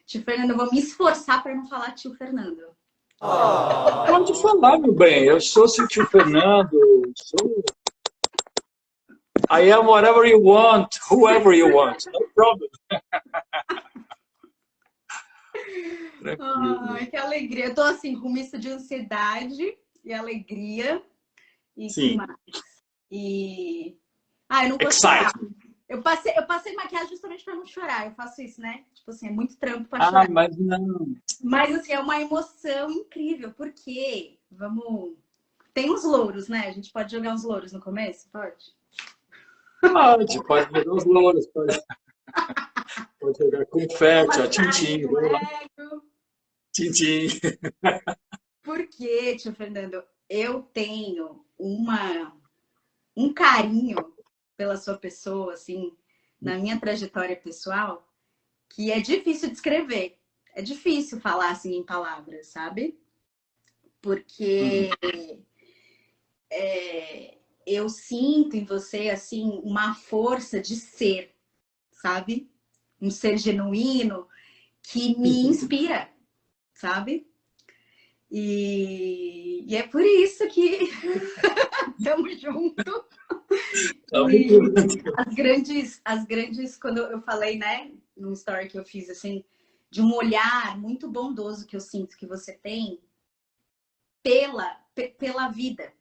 Tio Fernando, eu vou me esforçar para não falar tio Fernando. Pode falar, meu bem. Eu sou seu tio Fernando. Sou... I am whatever you want, whoever you want. No problem. Ai, que alegria. Eu tô assim, com misto de ansiedade e alegria. E que Sim. mais? E... Ah, eu não vou chorar. Excitement. Eu passei maquiagem justamente para não chorar. Eu faço isso, né? Tipo assim, é muito trampo para chorar. Mas não. Mas assim, é uma emoção incrível, porque tem uns louros, né? A gente pode jogar uns louros no começo? Pode? Pode jogar os louros, pode jogar confete, ó, tintim, vamos lá. Tintim. Porque, tio Fernando, eu tenho um carinho pela sua pessoa, assim, na minha trajetória pessoal, que é difícil de escrever. É difícil falar assim em palavras, sabe? Porque eu sinto em você, assim, uma força de ser, sabe? Um ser genuíno que me inspira, sabe? E é por isso que estamos juntos. E as grandes, quando eu falei, né, num story que eu fiz, assim, de um olhar muito bondoso que eu sinto que você tem pela vida,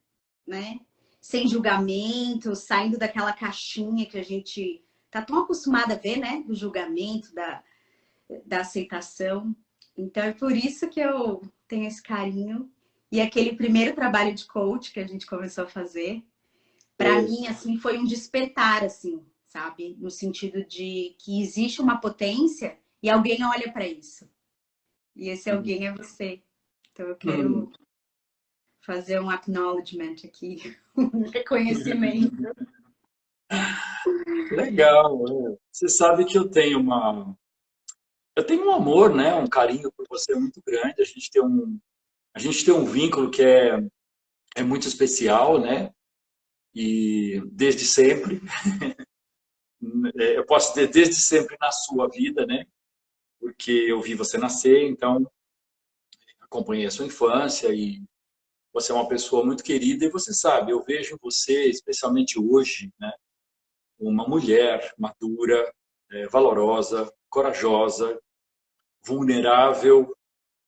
né? Sem julgamento, saindo daquela caixinha que a gente tá tão acostumada a ver, né? Do julgamento, da aceitação. Então é por isso que eu tenho esse carinho. E aquele primeiro trabalho de coach que a gente começou a fazer, para mim, assim, foi um despertar, assim, sabe? No sentido de que existe uma potência e alguém olha para isso. E esse alguém é você. Então eu quero fazer um acknowledgement aqui, um reconhecimento. Legal. Você sabe que eu tenho um amor, né, um carinho por você muito grande. A gente tem um vínculo que é muito especial, né? E desde sempre, eu posso dizer desde sempre na sua vida, né? Porque eu vi você nascer, então acompanhei a sua infância e você é uma pessoa muito querida e você sabe, eu vejo em você, especialmente hoje, né? Uma mulher madura, valorosa, corajosa, vulnerável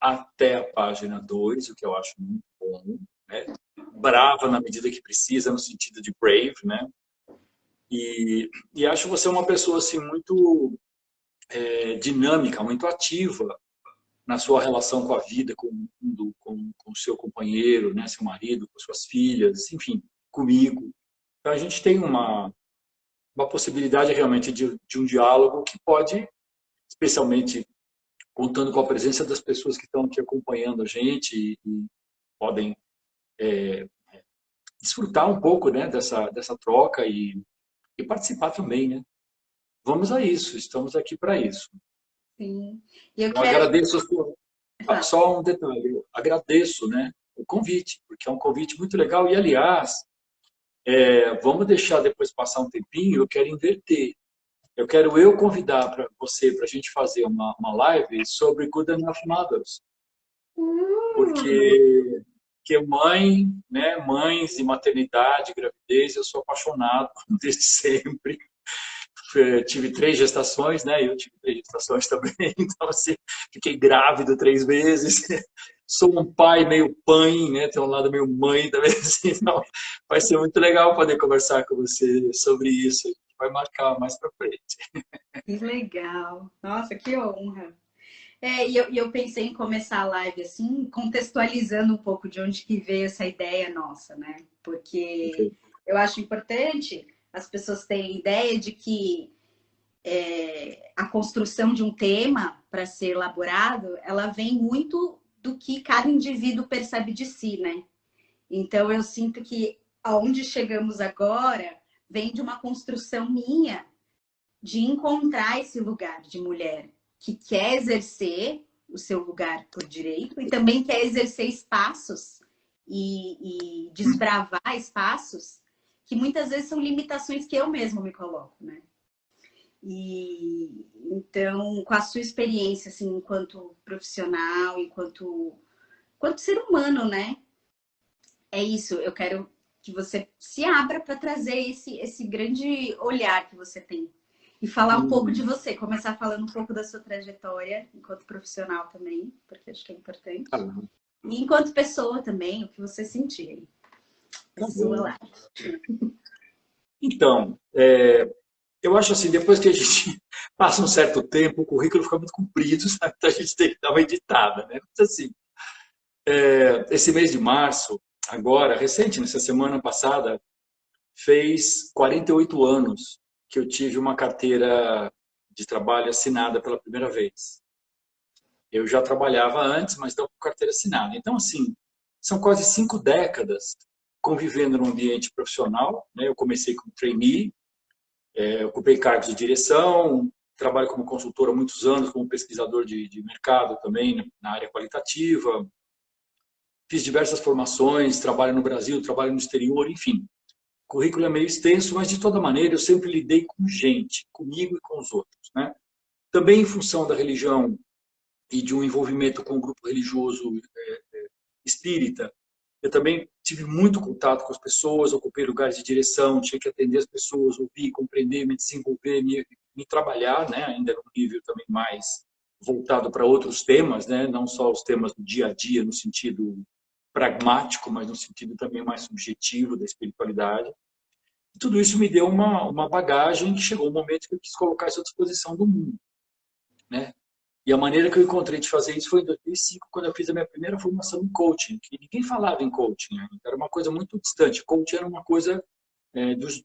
até a página 2, o que eu acho muito bom, né? Brava na medida que precisa, no sentido de brave, né? E acho você uma pessoa assim muito dinâmica, muito ativa na sua relação com a vida, com o mundo, com o seu companheiro, né? Seu marido, com suas filhas, enfim, comigo. Então a gente tem uma possibilidade realmente de um diálogo que pode, especialmente contando com a presença das pessoas que estão aqui acompanhando a gente e podem desfrutar um pouco, né, dessa troca e participar também, né? Vamos a isso, estamos aqui para isso. Sim. E eu Eu quero. agradeço só um detalhe, eu agradeço, né, o convite, porque é um convite muito legal e, aliás, vamos deixar depois passar um tempinho, eu quero inverter. Eu quero convidar para você, para a gente fazer uma live sobre Good Enough Mothers. Porque mãe, né, mães e maternidade, gravidez, eu sou apaixonado desde sempre. Tive 3 gestações, né? Eu tive 3 gestações também, então assim, fiquei grávido 3 vezes. Sou um pai meio pai, né? Tem um lado meio mãe também, assim, então vai ser muito legal poder conversar com você sobre isso. Vai marcar mais para frente. Que legal. Nossa, que honra. E eu pensei em começar a live assim, contextualizando um pouco de onde que veio essa ideia nossa, né? Porque eu acho importante as pessoas terem ideia de que a construção de um tema para ser elaborado, ela vem muito do que cada indivíduo percebe de si, né? Então eu sinto que aonde chegamos agora vem de uma construção minha de encontrar esse lugar de mulher que quer exercer o seu lugar por direito e também quer exercer espaços e desbravar espaços que muitas vezes são limitações que eu mesmo me coloco, né? E então, com a sua experiência, assim, enquanto profissional, enquanto ser humano, né? É isso, eu quero que você se abra para trazer esse grande olhar que você tem. E falar um pouco de Hum, você, começar falando um pouco da sua trajetória enquanto profissional também, porque acho que é tá importante. bom. E enquanto pessoa também, o que você sentir aí, a Tá sua bom. lá. Então, eu acho assim, depois que a gente passa um certo tempo, o currículo fica muito comprido, sabe? Então a gente tem que dar uma editada, né? Mas, assim, esse mês de março, agora, recente, nessa semana passada, fez 48 anos que eu tive uma carteira de trabalho assinada pela primeira vez. Eu já trabalhava antes, mas não com carteira assinada. Então, assim, são quase 5 décadas convivendo no ambiente profissional, né? Eu comecei como trainee, eu ocupei cargos de direção, trabalho como consultor há muitos anos, como pesquisador de mercado também, na área qualitativa. Fiz diversas formações, trabalho no Brasil, trabalho no exterior, enfim. O currículo é meio extenso, mas de toda maneira eu sempre lidei com gente, comigo e com os outros, né? Também em função da religião e de um envolvimento com o grupo religioso espírita, eu também tive muito contato com as pessoas, ocupei lugares de direção, tinha que atender as pessoas, ouvir, compreender, me desenvolver, me trabalhar, né? Ainda num nível também mais voltado para outros temas, né? Não só os temas do dia a dia, no sentido pragmático, mas no sentido também mais subjetivo da espiritualidade. E tudo isso me deu uma bagagem que chegou um momento que eu quis colocar isso à disposição do mundo, né? E a maneira que eu encontrei de fazer isso foi em 2005, quando eu fiz a minha primeira formação em coaching, que ninguém falava em coaching, né? Era uma coisa muito distante. Coaching era uma coisa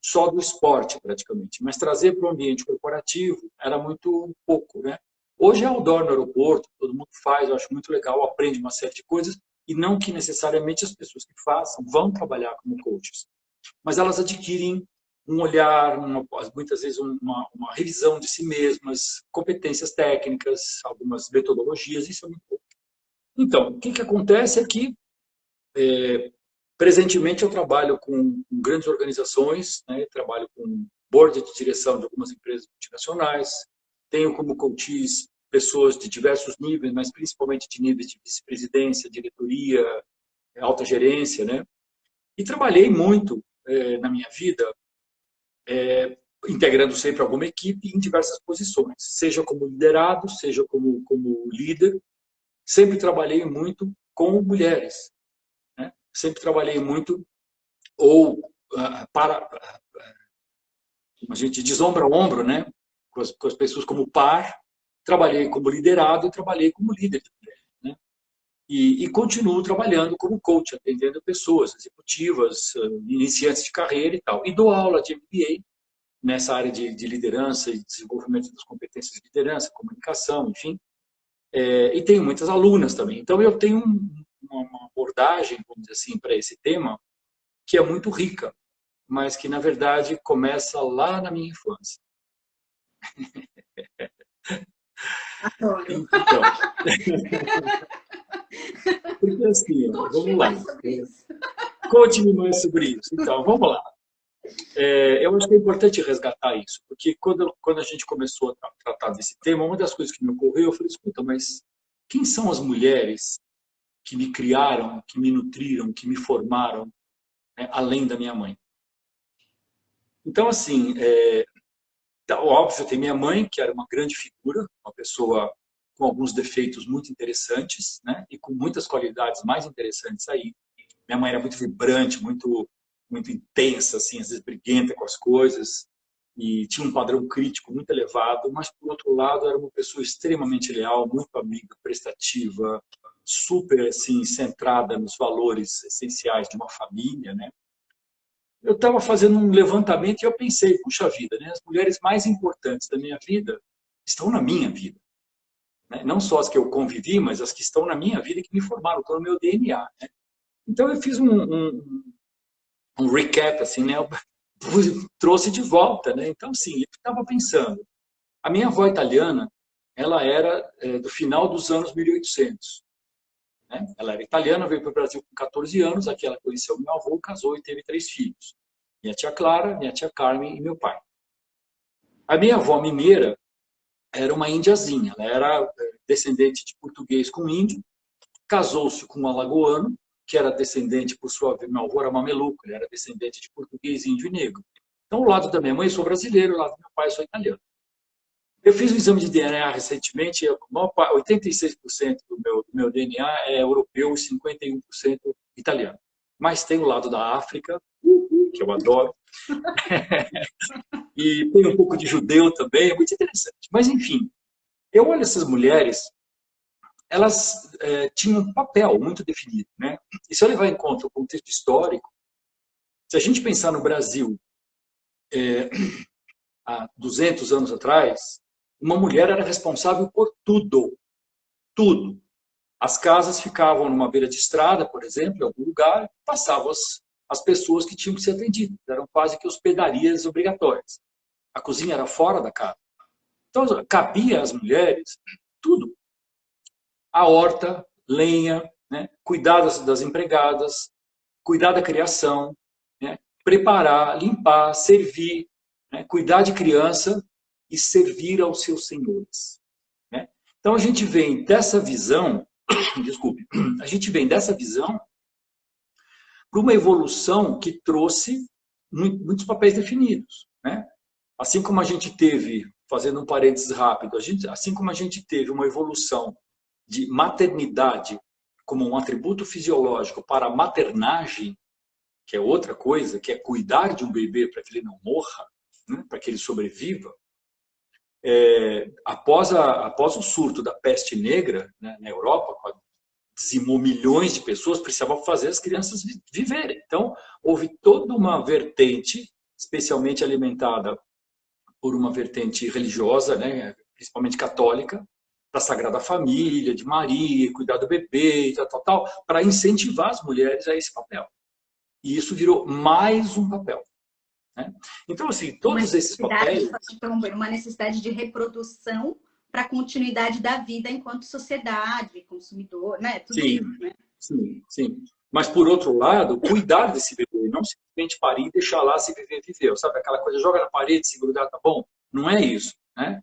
só do esporte, praticamente. Mas trazer para o ambiente corporativo era muito pouco, né? Hoje é outdoor no aeroporto, todo mundo faz, eu acho muito legal, aprende uma série de coisas, e não que necessariamente as pessoas que façam vão trabalhar como coaches, mas elas adquirem um olhar, muitas vezes uma revisão de si mesmas, competências técnicas, algumas metodologias, isso é muito bom. Então, o que acontece é que, presentemente, eu trabalho com grandes organizações, né? Trabalho com board de direção de algumas empresas multinacionais, tenho como coaches pessoas de diversos níveis, mas principalmente de níveis de vice-presidência, diretoria, alta gerência, né? E trabalhei muito na minha vida integrando sempre alguma equipe em diversas posições, seja como liderado, seja como líder. Sempre trabalhei muito com mulheres, né? Sempre trabalhei muito ou para a gente diz ombro a ombro, né? Com as pessoas como par. Trabalhei como liderado e trabalhei como líder, né? E continuo trabalhando como coach, atendendo pessoas executivas, iniciantes de carreira e tal. E dou aula de MBA nessa área de liderança e desenvolvimento das competências de liderança, comunicação, enfim. E tenho muitas alunas também. Então, eu tenho uma abordagem, vamos dizer assim, para esse tema, que é muito rica, mas que, na verdade, começa lá na minha infância. Adoro. Então, porque assim, Conte-me vamos lá. mais sobre isso. Conte-me mais sobre isso. Então, vamos lá. Eu acho que é importante resgatar isso, porque quando a gente começou a tratar desse tema, uma das coisas que me ocorreu, eu falei, escuta, mas quem são as mulheres que me criaram, que me nutriram, que me formaram, né, além da minha mãe? Então, assim, óbvio, tem minha mãe, que era uma grande figura, uma pessoa com alguns defeitos muito interessantes, né, e com muitas qualidades mais interessantes aí. Minha mãe era muito vibrante, muito intensa, assim, às vezes briguenta com as coisas, e tinha um padrão crítico muito elevado, mas, por outro lado, era uma pessoa extremamente leal, muito amiga, prestativa, super, assim, centrada nos valores essenciais de uma família, né? Eu estava fazendo um levantamento e eu pensei, puxa vida, né? As mulheres mais importantes da minha vida estão na minha vida, né? Não só as que eu convivi, mas as que estão na minha vida e que me formaram, estão no meu DNA, né? Então eu fiz um recap, assim, né? Eu trouxe de volta, né? Então, sim, eu estava pensando. A minha avó italiana, ela era do final dos anos 1800. Né? Ela era italiana, veio para o Brasil com 14 anos, aqui ela conheceu meu avô, casou e teve 3 filhos. Minha tia Clara, minha tia Carmen e meu pai. A minha avó mineira era uma indiazinha, ela era descendente de português com índio, casou-se com um alagoano, que era descendente, por sua vez, meu avô era mameluco, ele era descendente de português, índio e negro. Então, o lado da minha mãe, eu sou brasileiro, o lado do meu pai, eu sou italiano. Eu fiz um exame de DNA recentemente, 86% do meu DNA é europeu e 51% italiano. Mas tem o lado da África, que eu adoro, e tem um pouco de judeu também, é muito interessante. Mas, enfim, eu olho essas mulheres, elas tinham um papel muito definido, né? E se eu levar em conta o contexto histórico, se a gente pensar no Brasil há 200 anos atrás, uma mulher era responsável por tudo, tudo. As casas ficavam numa beira de estrada, por exemplo, em algum lugar, passavam as pessoas que tinham que ser atendidas. Eram quase que hospedarias obrigatórias. A cozinha era fora da casa. Então, cabia às mulheres tudo. A horta, lenha, né? Cuidar das empregadas, cuidar da criação, né? Preparar, limpar, servir, né? Cuidar de criança e servir aos seus senhores. Né? Então, a gente vem dessa visão, desculpe, a gente vem dessa visão para uma evolução que trouxe muitos papéis definidos. Né? Assim como a gente teve, fazendo um parênteses rápido, assim como a gente teve uma evolução de maternidade como um atributo fisiológico para a maternagem, que é outra coisa, que é cuidar de um bebê para que ele não morra, né? Para que ele sobreviva. Após o surto da peste negra, né, na Europa, dizimou milhões de pessoas, precisava fazer as crianças viverem. Então, houve toda uma vertente, especialmente alimentada por uma vertente religiosa, né, principalmente católica, da Sagrada Família, de Maria, cuidar do bebê, tal, para incentivar as mulheres a esse papel. E isso virou mais um papel. Né? Então, assim, todos esses papéis... Uma necessidade de reprodução para a continuidade da vida enquanto sociedade, consumidor, né? Tudo sim, isso, né? Sim, sim. Mas, por outro lado, cuidar desse bebê, não simplesmente parir e deixar lá se viver, viveu. Sabe aquela coisa, joga na parede, se grudar, tá bom? Não é isso, né?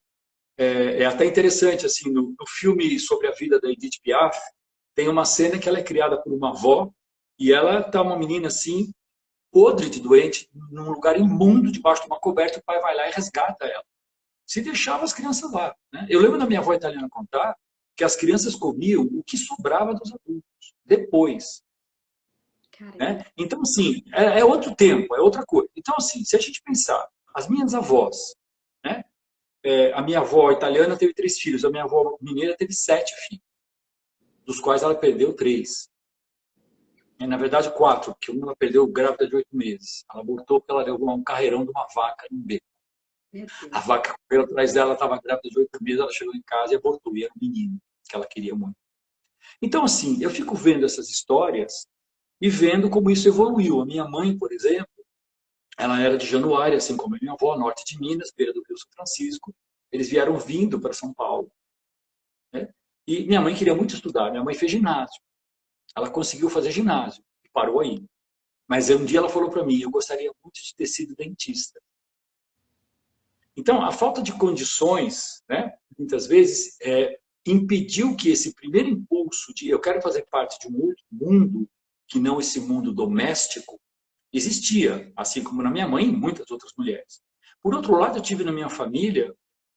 É até interessante, assim, no filme sobre a vida da Edith Piaf, tem uma cena que ela é criada por uma avó e ela tá uma menina, assim, podre de doente, num lugar imundo, debaixo de uma coberta, o pai vai lá e resgata ela. Se deixava as crianças lá. Né? Eu lembro da minha avó italiana contar que as crianças comiam o que sobrava dos adultos, depois. Né? Então, assim, é outro tempo, é outra coisa. Então, assim, se a gente pensar, as minhas avós, né? A minha avó italiana teve 3 filhos, a minha avó mineira teve 7 filhos, dos quais ela perdeu 3. Na verdade, 4, porque uma ela perdeu grávida de 8 meses. Ela abortou porque ela levou um carreirão de uma vaca no beco. A vaca correu atrás dela, estava grávida de 8 meses, ela chegou em casa e abortou, e era um menino, que ela queria muito. Então, assim, eu fico vendo essas histórias e vendo como isso evoluiu. A minha mãe, por exemplo, ela era de Januária, assim como a minha avó, norte de Minas, beira do Rio São Francisco. Eles vieram vindo para São Paulo. Né? E minha mãe queria muito estudar. Minha mãe fez ginásio. Ela conseguiu fazer ginásio e parou aí. Mas um dia ela falou para mim, eu gostaria muito de ter sido dentista. Então, a falta de condições, né, muitas vezes, impediu que esse primeiro impulso de eu quero fazer parte de um outro mundo, que não esse mundo doméstico, existia, assim como na minha mãe e muitas outras mulheres. Por outro lado, eu tive na minha família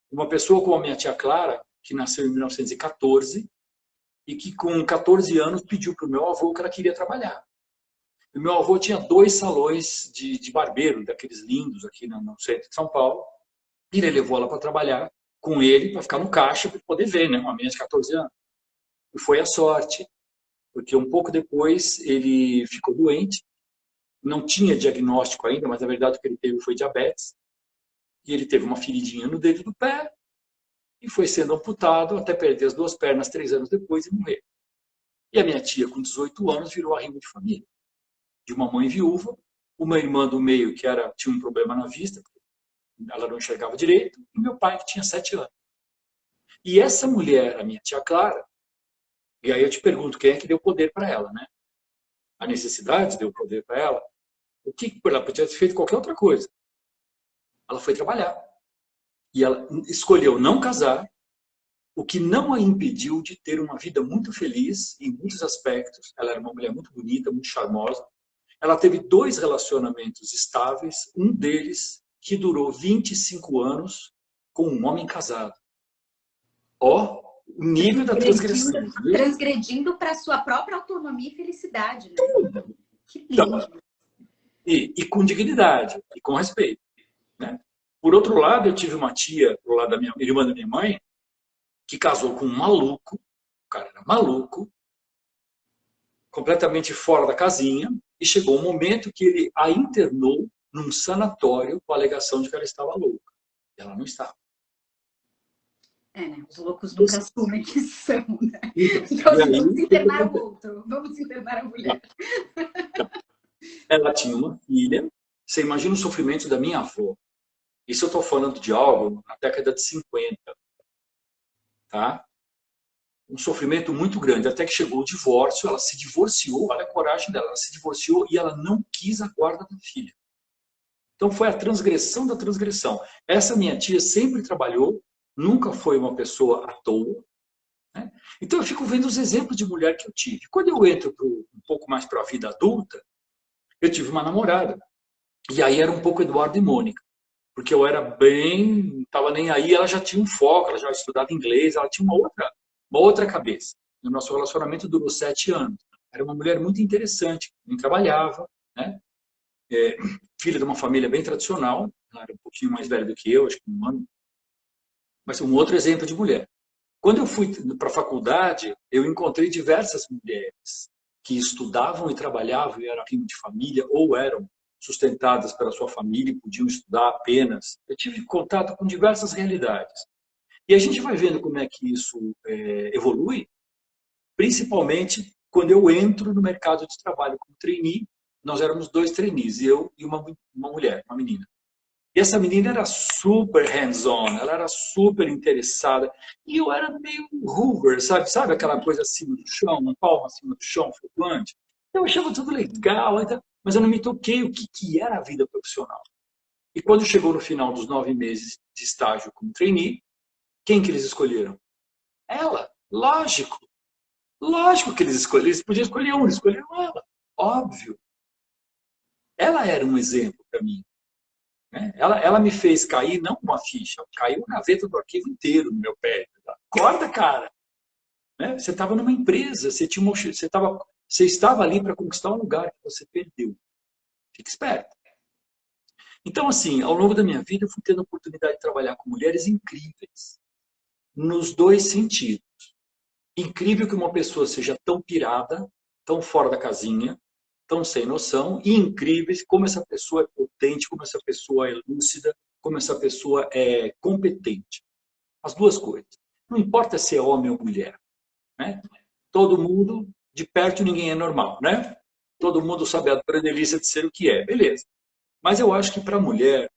uma pessoa como a minha tia Clara, que nasceu em 1914 e que com 14 anos pediu para o meu avô que ela queria trabalhar. O meu avô tinha 2 salões de barbeiro, daqueles lindos aqui no centro de São Paulo, e ele levou ela para trabalhar com ele, para ficar no caixa, para poder ver, né? Uma menina de 14 anos. E foi a sorte, porque um pouco depois ele ficou doente, não tinha diagnóstico ainda, mas na verdade o que ele teve foi diabetes. E ele teve uma feridinha no dedo do pé e foi sendo amputado até perder as 2 pernas 3 anos depois e morrer. E a minha tia, com 18 anos, virou arrimo de família. De uma mãe viúva, uma irmã do meio que tinha um problema na vista, ela não enxergava direito, e meu pai, que tinha 7 anos. E essa mulher, a minha tia Clara, e aí eu te pergunto, quem é que deu poder para ela, né? A necessidade deu poder para ela. O que ela podia ter feito qualquer outra coisa. Ela foi trabalhar. E ela escolheu não casar, o que não a impediu de ter uma vida muito feliz em muitos aspectos. Ela era uma mulher muito bonita, muito charmosa. Ela teve 2 relacionamentos estáveis, um deles que durou 25 anos com um homem casado. Ó, o nível da transgressão. Transgredindo para sua própria autonomia e felicidade, né? Que lindo. Então, e com dignidade, e com respeito. Né? Por outro lado, eu tive uma tia, do lado da minha irmã da minha mãe, que casou com um maluco, o cara era maluco, completamente fora da casinha, e chegou um momento que ele a internou num sanatório com a alegação de que ela estava louca. E ela não estava. Né? Os loucos nunca assumem que são, né? Então, então, assim, vamos internar o outro, vamos internar a mulher. Ela tinha uma filha, você imagina o sofrimento da minha avó. Isso eu estou falando de algo na década de 50. Tá? Um sofrimento muito grande, até que chegou o divórcio, ela se divorciou, olha a coragem dela, ela se divorciou e ela não quis a guarda da filha. Então foi a transgressão da transgressão. Essa minha tia sempre trabalhou, nunca foi uma pessoa à toa. Né? Então eu fico vendo os exemplos de mulher que eu tive. Quando eu entro um pouco mais para a vida adulta, eu tive uma namorada. E aí era um pouco Eduardo e Mônica. Porque eu era bem, estava nem aí, ela já tinha um foco, ela já estudava inglês, ela tinha uma outra cabeça. O nosso relacionamento durou 7 anos. Era uma mulher muito interessante, não trabalhava, né? Filha de uma família bem tradicional, ela era um pouquinho mais velha do que eu, acho que 1 ano. Mas um outro exemplo de mulher. Quando eu fui para a faculdade, eu encontrei diversas mulheres que estudavam e trabalhavam e eram rimo de família ou eram sustentadas pela sua família e podiam estudar apenas. Eu tive contato com diversas realidades. E a gente vai vendo como é que isso evolui, principalmente quando eu entro no mercado de trabalho como trainee. Nós éramos 2 trainees, eu e uma mulher, uma menina. E essa menina era super hands-on, ela era super interessada. E eu era meio hoover, sabe aquela coisa acima do chão, uma palma acima do chão, flutuante? Eu achava tudo legal, mas eu não me toquei o que era a vida profissional. E quando chegou no final dos 9 meses de estágio como trainee, quem que eles escolheram? Ela, lógico. Lógico que eles escolheram, eles podiam escolher um, eles escolheram ela. Óbvio. Ela era um exemplo para mim. Né? Ela me fez cair, não uma ficha, caiu a gaveta do arquivo inteiro no meu pé. Acorda, cara! Né? Você estava numa empresa, você estava ali para conquistar um lugar que você perdeu. Fique esperto. Então, assim, ao longo da minha vida, eu fui tendo a oportunidade de trabalhar com mulheres incríveis, nos 2 sentidos. Incrível que uma pessoa seja tão pirada, tão fora da casinha, tão sem noção, e incríveis como essa pessoa é potente, como essa pessoa é lúcida, como essa pessoa é competente. As 2 coisas. Não importa se é homem ou mulher. Né? Todo mundo, de perto ninguém é normal. Né? Todo mundo sabe a dor e delícia de ser o que é. Beleza. Mas eu acho que para a mulher,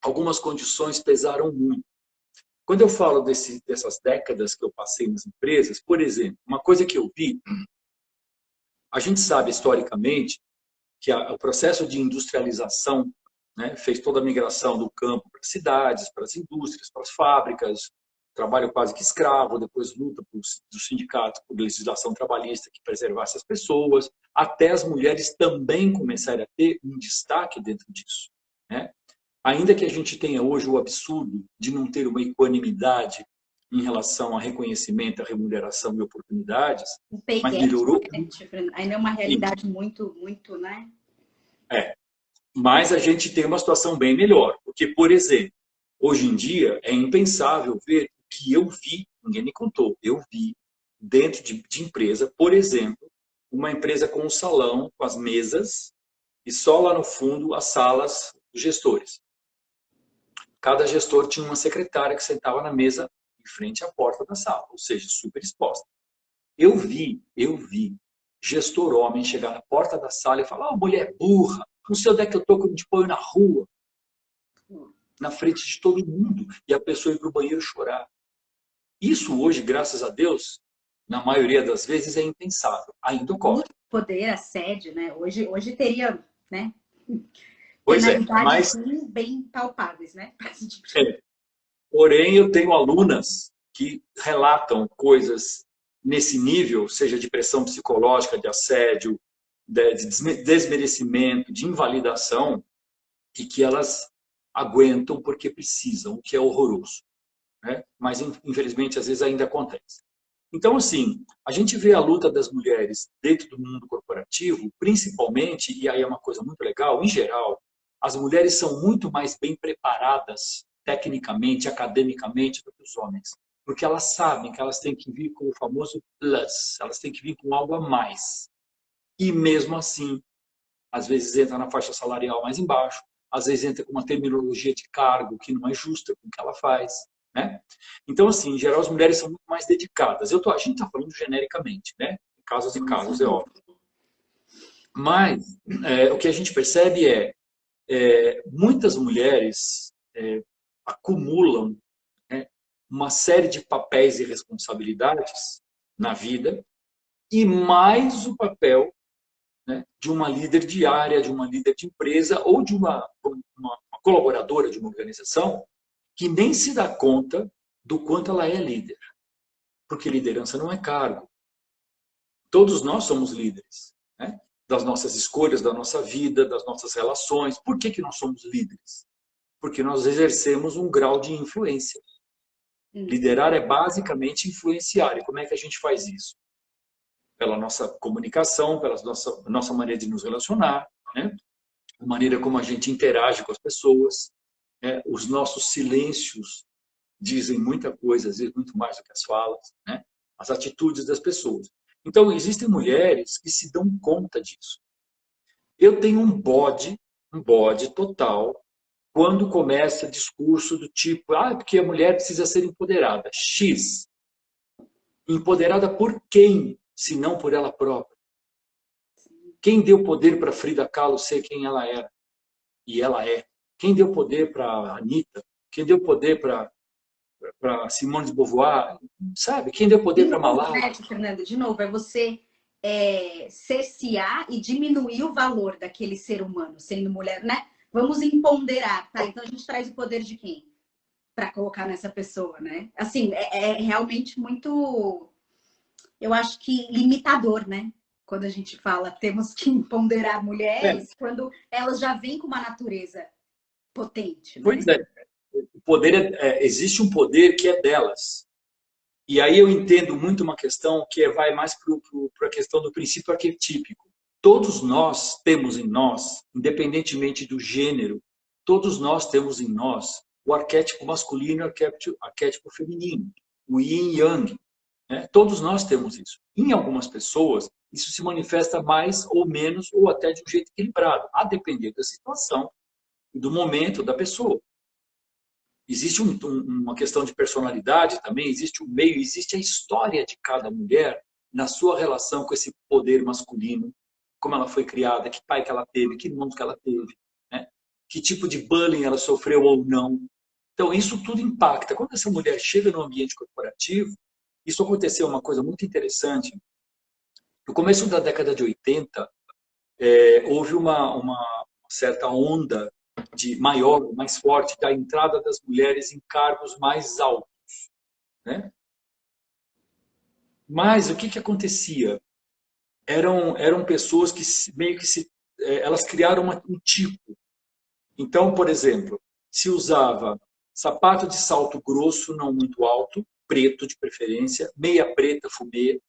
algumas condições pesaram muito. Quando eu falo dessas décadas que eu passei nas empresas, por exemplo, uma coisa que eu vi, a gente sabe historicamente que o processo de industrialização, né, fez toda a migração do campo para as cidades, para as indústrias, para as fábricas, trabalho quase que escravo, depois luta dos sindicatos por legislação trabalhista que preservasse as pessoas, até as mulheres também começarem a ter um destaque dentro disso. Né? Ainda que a gente tenha hoje o absurdo de não ter uma equanimidade em relação a reconhecimento, a remuneração e oportunidades, mas melhorou. Ainda é uma realidade muito, né? Mas a gente tem uma situação bem melhor. Porque, por exemplo, hoje em dia é impensável ver o que eu vi, ninguém me contou, eu vi dentro de empresa, por exemplo, uma empresa com um salão, com as mesas, e só lá no fundo as salas dos gestores. Cada gestor tinha uma secretária que sentava na mesa em frente à porta da sala, ou seja, super exposta. Eu vi gestor homem chegar na porta da sala e falar: mulher burra, não sei onde é que eu estou quando te ponho na rua, na frente de todo mundo, e a pessoa ir para o banheiro chorar. Isso hoje, graças a Deus, na maioria das vezes é impensável. Ainda ocorre. Muito poder, assédio, né? Hoje teria, né? Pois é, mas bem palpáveis, né? Porém, eu tenho alunas que relatam coisas nesse nível, seja de pressão psicológica, de assédio, de desmerecimento, de invalidação, e que elas aguentam porque precisam, o que é horroroso, né? Mas, infelizmente, às vezes ainda acontece. Então, assim, a gente vê a luta das mulheres dentro do mundo corporativo, principalmente, e aí é uma coisa muito legal, em geral, as mulheres são muito mais bem preparadas tecnicamente, academicamente, do que os homens. Porque elas sabem que elas têm que vir com o famoso plus, elas têm que vir com algo a mais. E mesmo assim, às vezes entra na faixa salarial mais embaixo, às vezes entra com uma terminologia de cargo que não é justa com o que ela faz, né? Então, assim, em geral, as mulheres são muito mais dedicadas. A gente está falando genericamente, né? Casos e casos, é óbvio. Mas o que a gente percebe muitas mulheres acumulam, né, uma série de papéis e responsabilidades na vida e mais o papel, né, de uma líder de área, de uma líder de empresa ou de uma colaboradora de uma organização que nem se dá conta do quanto ela é líder. Porque liderança não é cargo. Todos nós somos líderes, né? Das nossas escolhas, da nossa vida, das nossas relações. Por que nós somos líderes? Porque nós exercemos um grau de influência. Liderar é basicamente influenciar. E como é que a gente faz isso? Pela nossa comunicação, pela nossa maneira de nos relacionar, né? A maneira como a gente interage com as pessoas, né? Os nossos silêncios dizem muita coisa, às vezes muito mais do que as falas, né? As atitudes das pessoas. Então, existem mulheres que se dão conta disso. Eu tenho um bode total, quando começa discurso do tipo, porque a mulher precisa ser empoderada. X. Empoderada por quem, se não por ela própria? Quem deu poder para Frida Kahlo ser quem ela era? E ela é. Quem deu poder para Anitta? Quem deu poder para Simone de Beauvoir? Sabe? Quem deu poder para Malala? Fernando, de novo, é você cercear e diminuir o valor daquele ser humano, sendo mulher, né? Vamos empoderar, tá? Então a gente traz o poder de quem? Para colocar nessa pessoa, né? Assim, é realmente muito, eu acho que limitador, né? Quando a gente fala temos que empoderar mulheres, quando elas já vêm com uma natureza potente, né? Pois é. O poder existe um poder que é delas. E aí eu entendo muito uma questão que vai mais para a questão do princípio arquetípico. Todos nós temos em nós, independentemente do gênero, todos nós temos em nós o arquétipo masculino e o arquétipo feminino, o yin e yang, né? Todos nós temos isso. Em algumas pessoas, isso se manifesta mais ou menos, ou até de um jeito equilibrado, a depender da situação e do momento da pessoa. Existe uma questão de personalidade também, existe o meio, existe a história de cada mulher na sua relação com esse poder masculino, como ela foi criada, que pai que ela teve, que irmãos que ela teve, né? Que tipo de bullying ela sofreu ou não. Então, isso tudo impacta. Quando essa mulher chega no ambiente corporativo, isso aconteceu uma coisa muito interessante. No começo da década de 80, houve uma certa onda maior, mais forte, da entrada das mulheres em cargos mais altos, né? Mas o que acontecia? Eram pessoas que meio que elas criaram um tipo. Então, por exemplo, se usava sapato de salto grosso, não muito alto, preto de preferência, meia preta, fumê,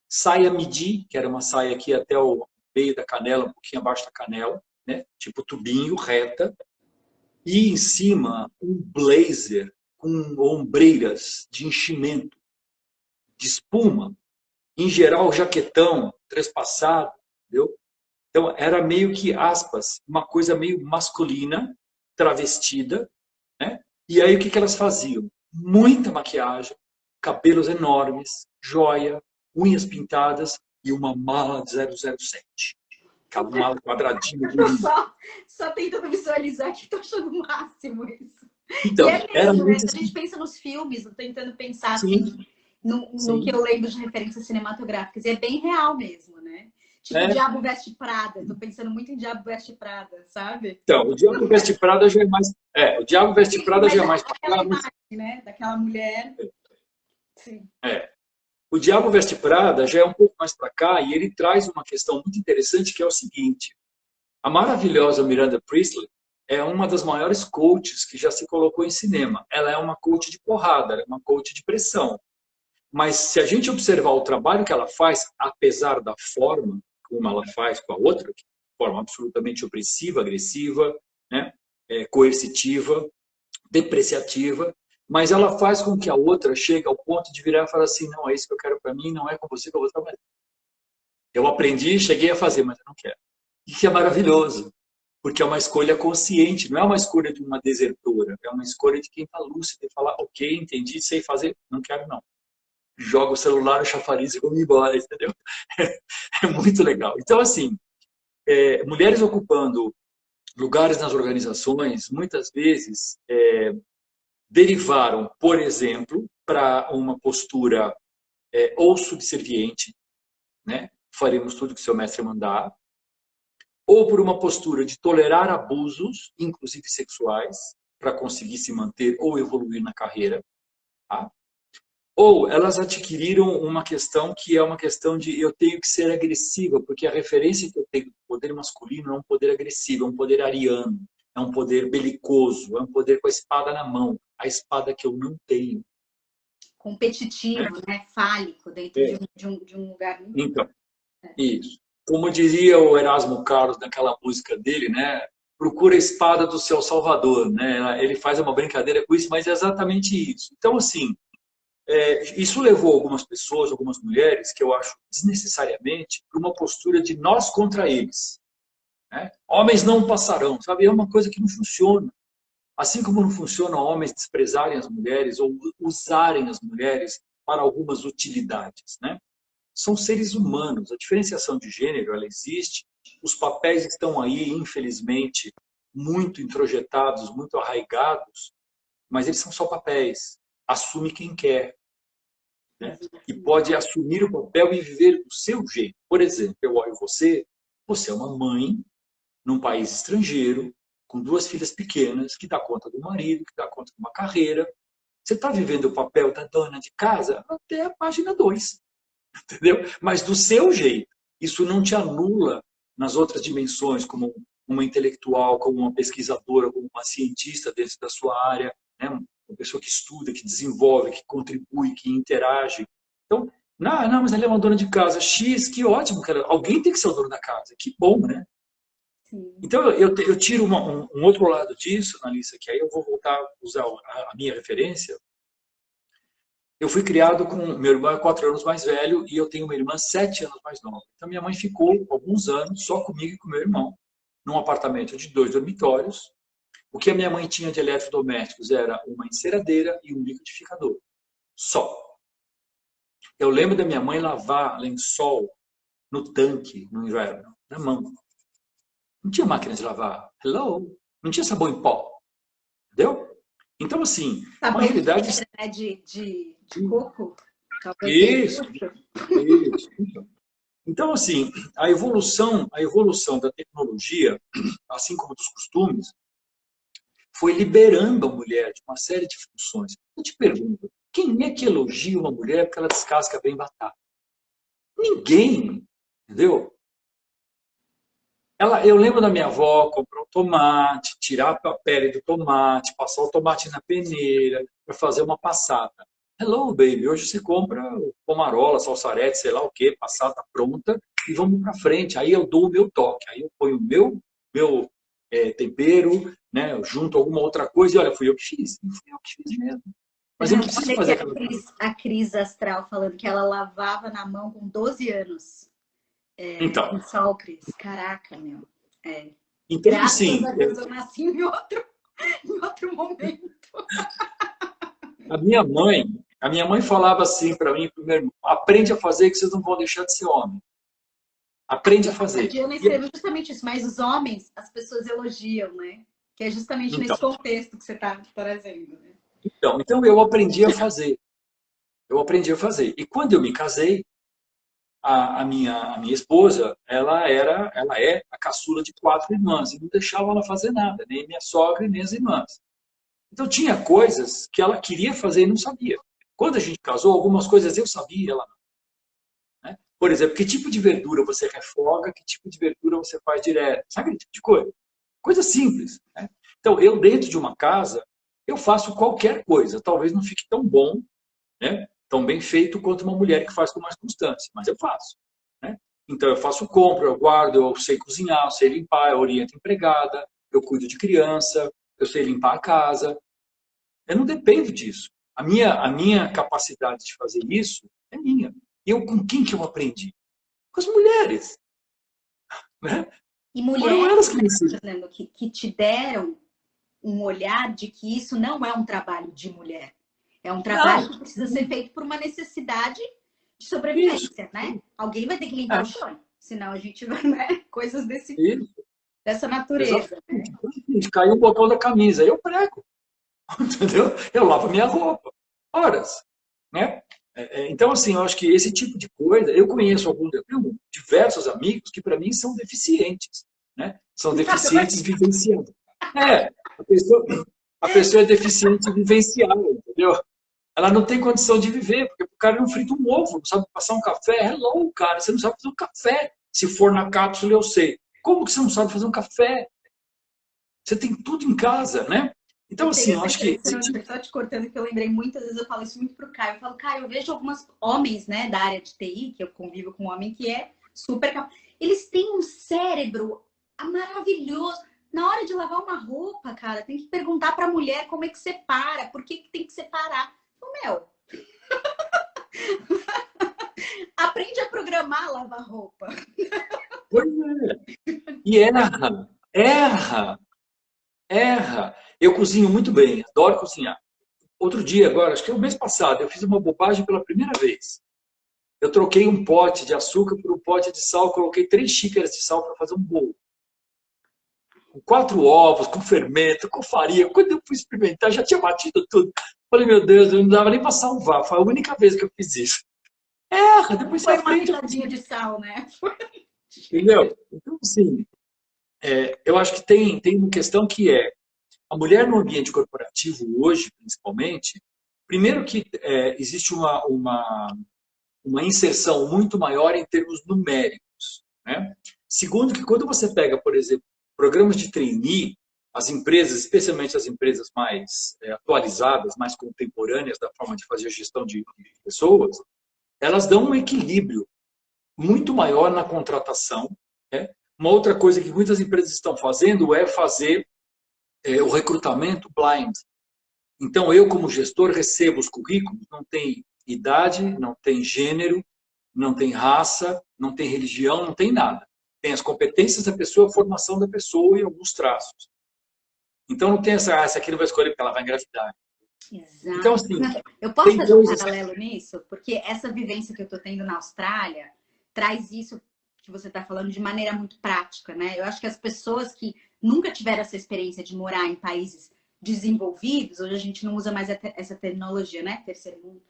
saia midi, que era uma saia aqui até o meio da canela, um pouquinho abaixo da canela, né? Tipo tubinho, reta, e em cima um blazer com ombreiras de enchimento, de espuma, em geral jaquetão, trespassado, entendeu? Então era meio que, aspas, uma coisa meio masculina, travestida, né? E aí o que elas faziam? Muita maquiagem, cabelos enormes, joia, unhas pintadas e uma mala de 007. Aquela mala quadradinha. Só tentando visualizar que tô achando o máximo isso. Então, e era mesmo, muito né? A gente pensa nos filmes, tentando pensar sim, assim, no que eu lembro de referências cinematográficas. E é bem real mesmo, né? Tipo, o Diabo Veste Prada. Tô pensando muito em Diabo Veste Prada, sabe? Então, o Diabo Veste Prada já é mais... o Diabo Veste Prada já é mais pra aquela cá, imagem, né? Daquela mulher. Sim. O Diabo Veste Prada já é um pouco mais para cá e ele traz uma questão muito interessante que é o seguinte. A maravilhosa Miranda Priestly é uma das maiores coaches que já se colocou em cinema. Ela é uma coach de porrada, ela é uma coach de pressão. Mas se a gente observar o trabalho que ela faz, apesar da forma como ela faz com a outra, que é uma forma absolutamente opressiva, agressiva, né? Coercitiva, depreciativa, mas ela faz com que a outra chegue ao ponto de virar e falar assim, não, é isso que eu quero para mim, não é com você que eu vou trabalhar. Eu aprendi, cheguei a fazer, mas eu não quero. Isso é maravilhoso, porque é uma escolha consciente, não é uma escolha de uma desertora, é uma escolha de quem está lúcido e fala, ok, entendi, sei fazer, não quero não. Joga o celular, o chafariz e vou embora, entendeu? É muito legal. Então, assim, mulheres ocupando lugares nas organizações, muitas vezes, derivaram, por exemplo, para uma postura ou subserviente, né? Faremos tudo que seu mestre mandar, ou por uma postura de tolerar abusos, inclusive sexuais, para conseguir se manter ou evoluir na carreira, tá? Ou elas adquiriram uma questão que é uma questão de eu tenho que ser agressiva, porque a referência que eu tenho do poder masculino é um poder agressivo, é um poder ariano, é um poder belicoso, é um poder com a espada na mão, a espada que eu não tenho. Competitivo, né? Fálico, dentro de um lugar. Então, isso. Como diria o Erasmo Carlos naquela música dele, né? Procura a espada do seu salvador, né? Ele faz uma brincadeira com isso, mas é exatamente isso. Então, assim, isso levou algumas pessoas, algumas mulheres, que eu acho desnecessariamente, para uma postura de nós contra eles. Né? Homens não passarão, sabe? É uma coisa que não funciona. Assim como não funciona homens desprezarem as mulheres ou usarem as mulheres para algumas utilidades, né? São seres humanos. A diferenciação de gênero, ela existe. Os papéis estão aí, infelizmente, muito introjetados, muito arraigados, mas eles são só papéis. Assume quem quer. Né? E pode assumir o papel e viver do seu jeito. Por exemplo, eu olho você, você é uma mãe num país estrangeiro, com 2 filhas pequenas, que dá conta do marido, que dá conta de uma carreira. Você está vivendo o papel da dona de casa até a página 2. Entendeu? Mas do seu jeito. Isso não te anula nas outras dimensões, como uma intelectual, como uma pesquisadora, como uma cientista dentro da sua área, né? Uma pessoa que estuda, que desenvolve, que contribui, que interage. Então, não, mas ela é uma dona de casa. X, que ótimo. Cara. Alguém tem que ser o dono da casa. Que bom, né? Sim. Então, eu tiro um outro lado disso, Analisa, que aí eu vou voltar a usar a minha referência. Eu fui criado com... Meu irmão é 4 anos mais velho e eu tenho uma irmã 7 anos mais nova. Então, minha mãe ficou alguns anos só comigo e com meu irmão, num apartamento de 2 dormitórios. O que a minha mãe tinha de eletrodomésticos era uma enceradeira e um liquidificador. Só. Eu lembro da minha mãe lavar lençol no tanque, no inverno, na mão. Não tinha máquina de lavar. Hello? Não tinha sabão em pó. Entendeu? Então, assim, uma realidade... de coco? Isso. Então, assim, a evolução da tecnologia, assim como dos costumes, foi liberando a mulher de uma série de funções. Eu te pergunto, quem é que elogia uma mulher porque ela descasca bem batata? Ninguém, entendeu? Eu lembro da minha avó comprar um tomate, tirar a pele do tomate, passar o tomate na peneira para fazer uma passata. Hello, baby, hoje você compra pomarola, salsarete, sei lá o que, passata pronta e vamos para frente. Aí eu dou o meu toque, aí eu ponho o meu tempero, né, eu junto alguma outra coisa e olha, fui eu que fiz. Fui eu que fiz mesmo. Mas eu não preciso fazer aquela coisa. A Cris Astral falando que ela lavava na mão com 12 anos. Então. Sol, Cris. Caraca, meu. Então, graças assim, a Deus eu nasci em outro momento. A minha mãe falava assim para mim, primeiro, aprende a fazer que vocês não vão deixar de ser homem. Aprende a fazer. A Diana escreveu justamente isso, mas os homens, as pessoas elogiam, né? Que é justamente nesse contexto que você está trazendo, né? Então eu aprendi a fazer. E quando eu me casei, a minha esposa, ela é a caçula de 4 irmãs, e não deixava ela fazer nada, nem minha sogra, nem as irmãs. Então, tinha coisas que ela queria fazer e não sabia. Quando a gente casou, algumas coisas eu sabia, ela não. Né? Por exemplo, que tipo de verdura você refoga, que tipo de verdura você faz direto. Sabe aquele tipo de coisa? Coisa simples. Né? Então, eu dentro de uma casa, eu faço qualquer coisa. Talvez não fique tão bom, né? Tão bem feito quanto uma mulher que faz com mais constância, mas eu faço. Né? Então, eu faço compra, eu guardo, eu sei cozinhar, eu sei limpar, eu oriento a empregada, eu cuido de criança, eu sei limpar a casa. Eu não dependo disso. A minha capacidade de fazer isso é minha. E eu com quem que eu aprendi? Com as mulheres. Né? E Foram mulheres, elas que né, me ensinaram. Fernando, que te deram um olhar de que isso não é um trabalho de mulher. É um trabalho Não, que precisa ser feito por uma necessidade de isso. sobrevivência, né? Alguém vai ter que limpar É, o chão, senão a gente vai, né? Coisas isso. dessa natureza, né? Exatamente. Então, assim, caiu o botão da camisa, eu prego. Entendeu? Eu lavo minha roupa. Horas. Né? Então, assim, eu acho que esse tipo de coisa, eu tenho diversos amigos que, para mim, são deficientes. Né? São deficientes vivenciando. É, a pessoa é deficiente vivencial, entendeu? Ela não tem condição de viver, porque o cara não frita um ovo, não sabe passar um café. Hello, cara, você não sabe fazer um café. Se for na cápsula, eu sei. Como que você não sabe fazer um café? Você tem tudo em casa, né? Então, Eu assim, tenho eu acho certeza, que você não só te cortando, que eu lembrei muitas vezes, eu falo isso muito pro Caio. Eu falo, Caio, eu vejo alguns homens, né, da área de TI, que eu convivo com um homem que é super capaz. Eles têm um cérebro maravilhoso. Na hora de lavar uma roupa, cara, tem que perguntar pra mulher como é que separa, por que, que tem que separar. Então, meu, aprende a programar lavar roupa. pois é. E erra. Eu cozinho muito bem, adoro cozinhar. Outro dia, agora, acho que é o mês passado, eu fiz uma bobagem pela primeira vez. Eu troquei um pote de açúcar por um pote de sal, coloquei 3 xícaras de sal para fazer um bolo. Com 4 ovos, com fermento, com farinha. Quando eu fui experimentar, já tinha batido tudo. Falei, meu Deus, eu não dava nem para salvar. Foi a única vez que eu fiz isso. Erra, depois você Foi uma aprende a pitadinha cozinhar. de sal, né? Entendeu? Então, assim, eu acho que tem uma questão que é a mulher no ambiente corporativo hoje, principalmente, primeiro que existe uma inserção muito maior em termos numéricos. Né? Segundo, que quando você pega, por exemplo, programas de trainee, as empresas, especialmente as empresas mais atualizadas, mais contemporâneas da forma de fazer a gestão de pessoas, elas dão um equilíbrio muito maior na contratação. Né? Uma outra coisa que muitas empresas estão fazendo é fazer o recrutamento blind. Então, eu, como gestor, recebo os currículos, não tem idade, não tem gênero, não tem raça, não tem religião, não tem nada. Tem as competências da pessoa, a formação da pessoa e alguns traços. Então, não tem essa aqui não vai escolher porque ela vai engravidar. Então, Exato. assim, Eu posso tem fazer um coisas. paralelo nisso? Porque essa vivência que eu estou tendo na Austrália traz isso que você está falando de maneira muito prática, né? Eu acho que as pessoas que nunca tiveram essa experiência de morar em países desenvolvidos, hoje a gente não usa mais essa terminologia, né? Terceiro mundo,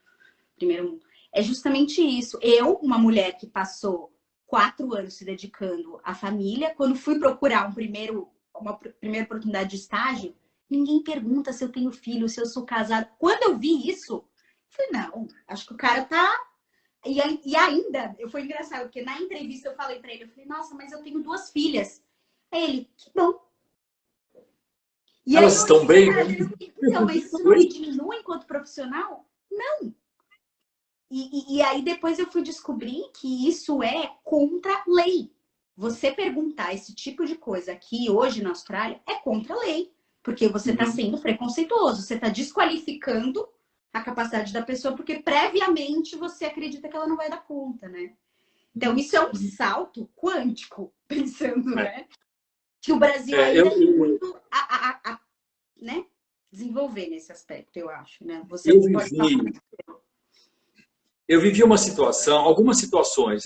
primeiro mundo. É justamente isso. Eu, uma mulher que passou 4 anos se dedicando à família, quando fui procurar uma primeira oportunidade de estágio, ninguém pergunta se eu tenho filho, se eu sou casada. Quando eu vi isso, eu falei, não, acho que o cara tá. E ainda, foi engraçado, porque na entrevista eu falei pra ele, eu falei, nossa, mas eu tenho 2 filhas. Aí ele, que bom. E aí Elas eu estão olhei pra bem, cara né? dele e falei, então, mas isso não Oi? me diminui enquanto profissional? Não. E aí depois eu fui descobrir que isso é contra a lei. Você perguntar esse tipo de coisa aqui hoje na Austrália é contra a lei. Porque você está Uhum. sendo preconceituoso, você está desqualificando a capacidade da pessoa, porque previamente você acredita que ela não vai dar conta, né? Então, isso é um salto quântico, pensando, É. né? Que o Brasil É, eu, ainda tem eu, muito né? Desenvolver nesse aspecto, eu acho, né? Você eu pode falar. vivi Eu vivi uma situação, algumas situações.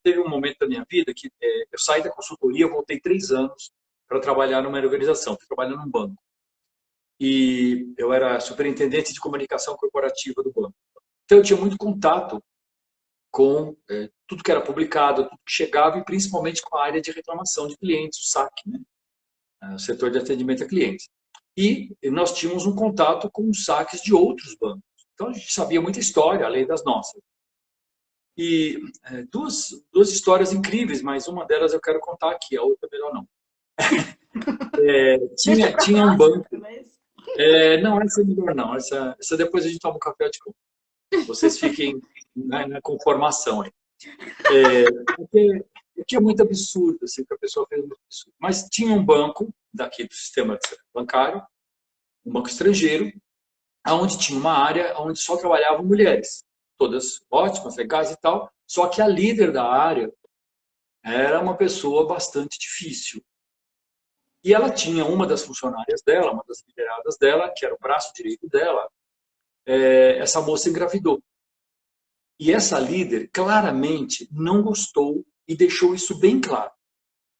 Teve um momento da minha vida que eu saí da consultoria, voltei 3 anos para trabalhar numa organização, fui trabalhar num banco. E eu era superintendente de comunicação corporativa do banco. Então eu tinha muito contato com tudo que era publicado, tudo que chegava, e principalmente com a área de reclamação de clientes, o SAC, né? O setor de atendimento a clientes. E nós tínhamos um contato com os saques de outros bancos. Então, a gente sabia muita história, além das nossas. E duas histórias incríveis, mas uma delas eu quero contar aqui, a outra melhor não. Tinha um banco... não, essa é melhor não. Essa depois a gente toma um café de conta. Vocês fiquem na conformação aí. Porque é muito absurdo, assim, que a pessoa fez muito absurdo. Mas tinha um banco daqui do sistema bancário, um banco estrangeiro, onde tinha uma área onde só trabalhavam mulheres. Todas ótimas, legais e tal. Só que a líder da área era uma pessoa bastante difícil. E ela tinha uma das funcionárias dela, uma das lideradas dela, que era o braço direito dela, essa moça engravidou. E essa líder claramente não gostou e deixou isso bem claro,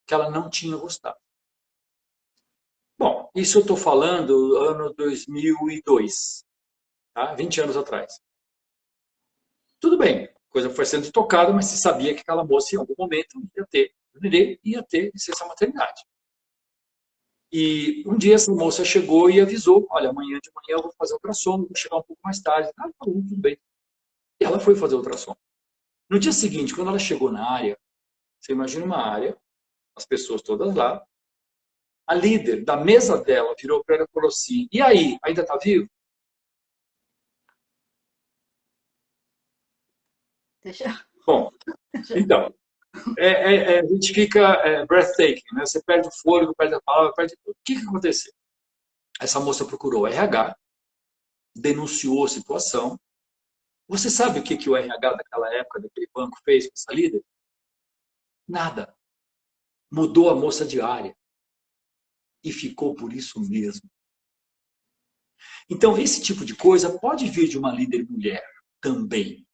que ela não tinha gostado. Bom, isso eu estou falando ano 2002, tá? 20 anos atrás. Tudo bem, a coisa foi sendo tocada, mas se sabia que aquela moça em algum momento ia ter licença maternidade. E um dia essa moça chegou e avisou, olha, amanhã de manhã eu vou fazer ultrassom, vou chegar um pouco mais tarde. Ah, tá bom, tudo bem. E ela foi fazer ultrassom. No dia seguinte, quando ela chegou na área, você imagina uma área, as pessoas todas lá, a líder da mesa dela virou para ela e falou assim, e aí, ainda está vivo? Bom, então, a gente fica breathtaking, né? Você perde o fôlego, perde a palavra, perde tudo. O que aconteceu? Essa moça procurou o RH, denunciou a situação. Você sabe o que o RH daquela época, daquele banco, fez com essa líder? Nada. Mudou a moça de área. E ficou por isso mesmo. Então, esse tipo de coisa pode vir de uma líder mulher também.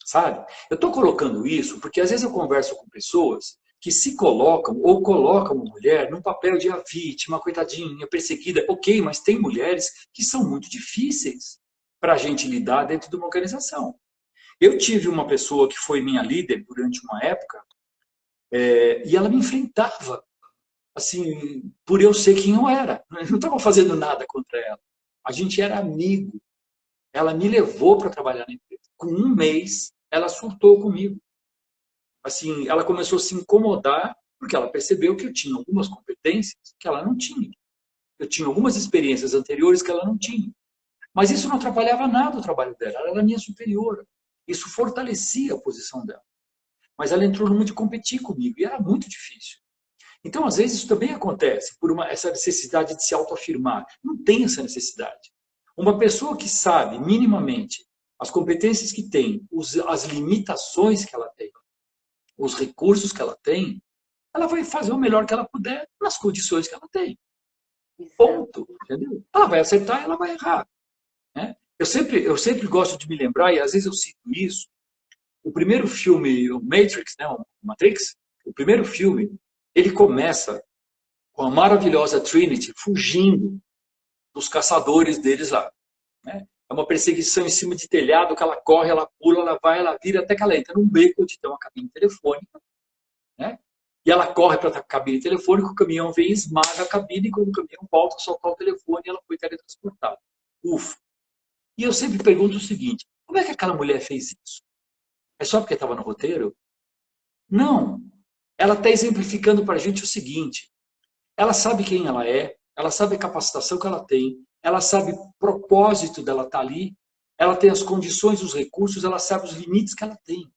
Sabe? Eu estou colocando isso porque às vezes eu converso com pessoas que se colocam ou colocam uma mulher num papel de a vítima, coitadinha, perseguida. Ok, mas tem mulheres que são muito difíceis para a gente lidar dentro de uma organização. Eu tive uma pessoa que foi minha líder durante uma época e ela me enfrentava, assim, por eu ser quem eu era. Eu não estava fazendo nada contra ela. A gente era amigo. Ela me levou para trabalhar na empresa. Com um mês, ela surtou comigo. Assim, ela começou a se incomodar porque ela percebeu que eu tinha algumas competências que ela não tinha. Eu tinha algumas experiências anteriores que ela não tinha. Mas isso não atrapalhava nada o trabalho dela. Ela era minha superiora. Isso fortalecia a posição dela. Mas ela entrou numa de competir comigo e era muito difícil. Então, às vezes, isso também acontece por essa necessidade de se autoafirmar. Não tem essa necessidade. Uma pessoa que sabe minimamente as competências que tem, as limitações que ela tem, os recursos que ela tem, ela vai fazer o melhor que ela puder nas condições que ela tem. Ponto. Entendeu? Ela vai acertar e ela vai errar. Né? Eu sempre gosto de me lembrar, e às vezes eu cito isso, o primeiro filme, o Matrix, né, o Matrix, o primeiro filme, ele começa com a maravilhosa Trinity fugindo dos caçadores deles lá. Né? É uma perseguição em cima de telhado, que ela corre, ela pula, ela vai, ela vira, até que ela entra num beco onde tem uma cabine telefônica. Né? E ela corre para a cabine telefônica, o caminhão vem e esmaga a cabine, e quando o caminhão volta a soltar o telefone, ela foi teletransportada. Ufa! E eu sempre pergunto o seguinte, como é que aquela mulher fez isso? É só porque estava no roteiro? Não. Ela está exemplificando para a gente o seguinte, ela sabe quem ela sabe a capacitação que ela tem, ela sabe o propósito dela estar ali, ela tem as condições, os recursos, ela sabe os limites que ela tem.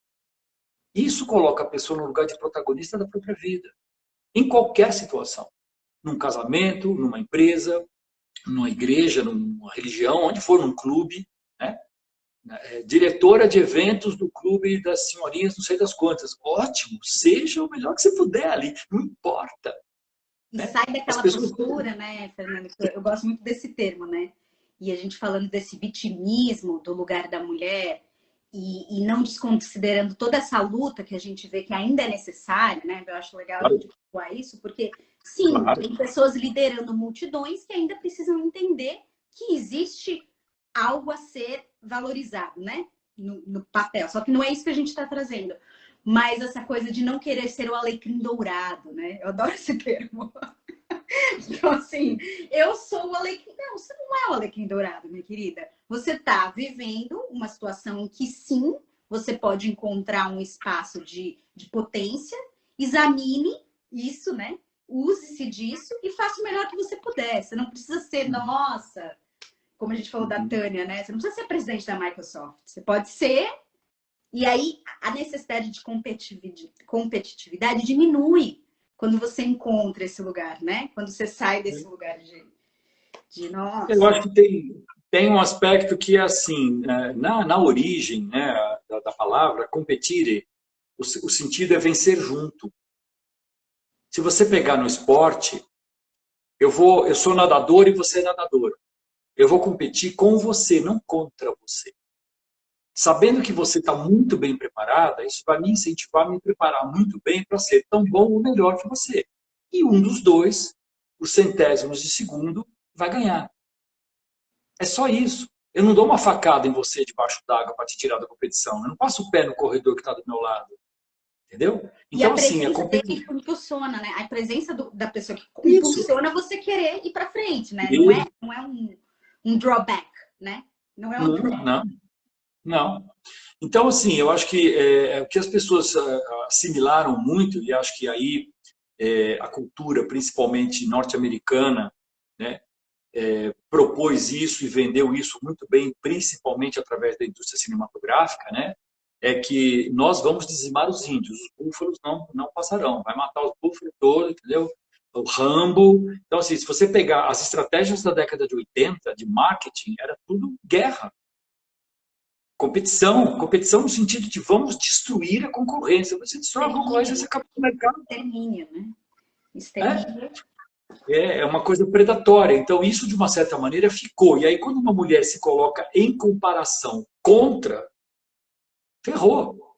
Isso coloca a pessoa no lugar de protagonista da própria vida, em qualquer situação. Num casamento, numa empresa, numa igreja, numa religião, onde for, num clube, né? Diretora de eventos do clube das senhorinhas, não sei das quantas. Ótimo, seja o melhor que você puder ali, não importa. E sai daquela postura, né, Fernando? Eu gosto muito desse termo, né? E a gente falando desse vitimismo do lugar da mulher e não desconsiderando toda essa luta que a gente vê que ainda é necessária, né? Eu acho legal a gente falar isso, porque, sim, tem pessoas liderando multidões que ainda precisam entender que existe algo a ser valorizado, né? no papel. Só que não é isso que a gente está trazendo. Mas essa coisa de não querer ser o alecrim dourado, né? Eu adoro esse termo. Então, assim, eu sou o alecrim. Não, você não é o alecrim dourado, minha querida. Você está vivendo uma situação em que, sim, você pode encontrar um espaço de potência, examine isso, né? Use-se disso e faça o melhor que você puder. Você não precisa ser, nossa, como a gente falou da Tânia, né? Você não precisa ser presidente da Microsoft. Você pode ser. E aí a necessidade de competitividade diminui quando você encontra esse lugar, né? Quando você sai desse lugar de Eu nossa. acho que tem um aspecto que é assim, na origem, né, da palavra, competire, o sentido é vencer junto. Se você pegar no esporte, eu sou nadador e você é nadador. Eu vou competir com você, não contra você. Sabendo que você está muito bem preparada, isso vai me incentivar a me preparar muito bem para ser tão bom ou melhor que você. E um dos dois, os centésimos de segundo, vai ganhar. É só isso. Eu não dou uma facada em você debaixo d'água para te tirar da competição. Eu não passo o pé no corredor que está do meu lado. Entendeu? E a Então, assim, a presença dele competição. impulsiona, né? A presença da pessoa que Isso. impulsiona você querer ir para frente, né? Isso. Não é um drawback, né? Não é um Não, drawback. não, não. Então, assim, eu acho que o que as pessoas assimilaram muito, e acho que aí a cultura, principalmente norte-americana, né, propôs isso e vendeu isso muito bem, principalmente através da indústria cinematográfica, né, é que nós vamos dizimar os índios, os búfalos não passarão, vai matar os búfalos todos, entendeu? O Rambo. Então, assim, se você pegar as estratégias da década de 80 de marketing, era tudo guerra. Competição no sentido de vamos destruir a concorrência. Você destrói a concorrência, você acaba com o mercado. Extermínio, né? É, Extermínio. é uma coisa predatória. Então, isso, de uma certa maneira, ficou. E aí, quando uma mulher se coloca em comparação contra, ferrou.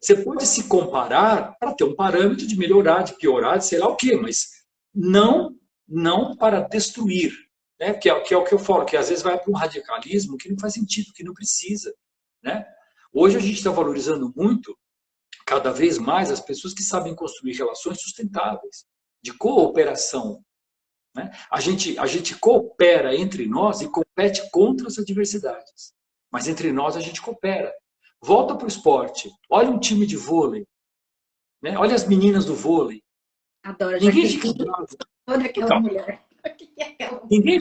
Você pode se comparar para ter um parâmetro de melhorar, de piorar, de sei lá o quê, mas não para destruir. Né? Que é o que eu falo, que às vezes vai para um radicalismo que não faz sentido, que não precisa. Né? Hoje a gente está valorizando muito, cada vez mais, as pessoas que sabem construir relações sustentáveis, de cooperação. Né? A gente coopera entre nós e compete contra as adversidades. Mas entre nós a gente coopera. Volta para o esporte. Olha um time de vôlei. Né? Olha as meninas do vôlei. Adoro a Ninguém fica Jaqueline, bravo. toda aquela Então, mulher. Que é aquela mulher? ninguém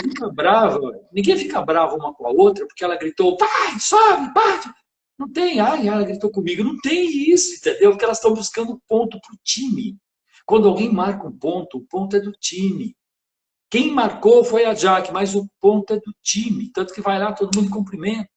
fica bravo uma com a outra porque ela gritou, vai, sobe, bate. Não tem, ela gritou comigo. Não tem isso, entendeu? Porque elas estão buscando ponto para o time. Quando alguém marca um ponto, o ponto é do time. Quem marcou foi a Jaque, mas o ponto é do time. Tanto que vai lá, todo mundo cumprimenta.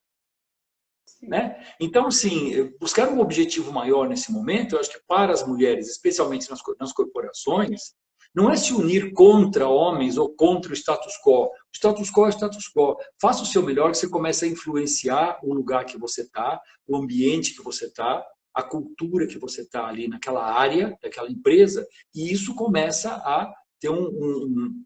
Né? Então, assim, buscar um objetivo maior nesse momento, eu acho que para as mulheres, especialmente nas corporações, não é se unir contra homens ou contra o status quo. O status quo é o status quo. Faça o seu melhor que você comece a influenciar o lugar que você está, o ambiente que você está, a cultura que você está ali naquela área, daquela empresa, e isso começa a ter um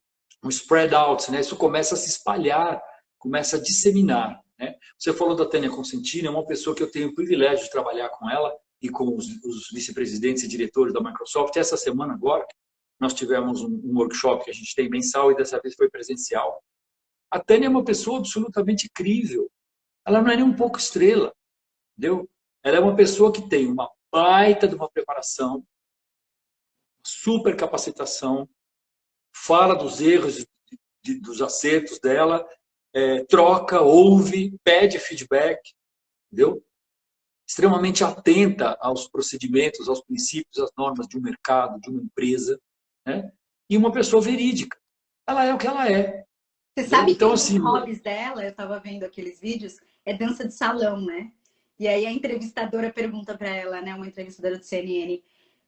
spread out, né? Isso começa a se espalhar, começa a disseminar. Né? Você falou da Tânia Consentini, é uma pessoa que eu tenho o privilégio de trabalhar com ela e com os vice-presidentes e diretores da Microsoft. Essa semana agora, nós tivemos um workshop que a gente tem mensal e dessa vez foi presencial. A Tânia é uma pessoa absolutamente incrível. Ela não é nem um pouco estrela, entendeu? Ela é uma pessoa que tem uma baita de uma preparação, super capacitação, fala dos erros, dos acertos dela, troca, ouve, pede feedback, entendeu? Extremamente atenta aos procedimentos, aos princípios, às normas de um mercado, de uma empresa, né? E uma pessoa verídica. Ela é o que ela é. Você Entendeu? sabe que Então, um dos assim, hobbies dela, eu estava vendo aqueles vídeos, é dança de salão, né? E aí a entrevistadora pergunta para ela, né? Uma entrevistadora do CNN,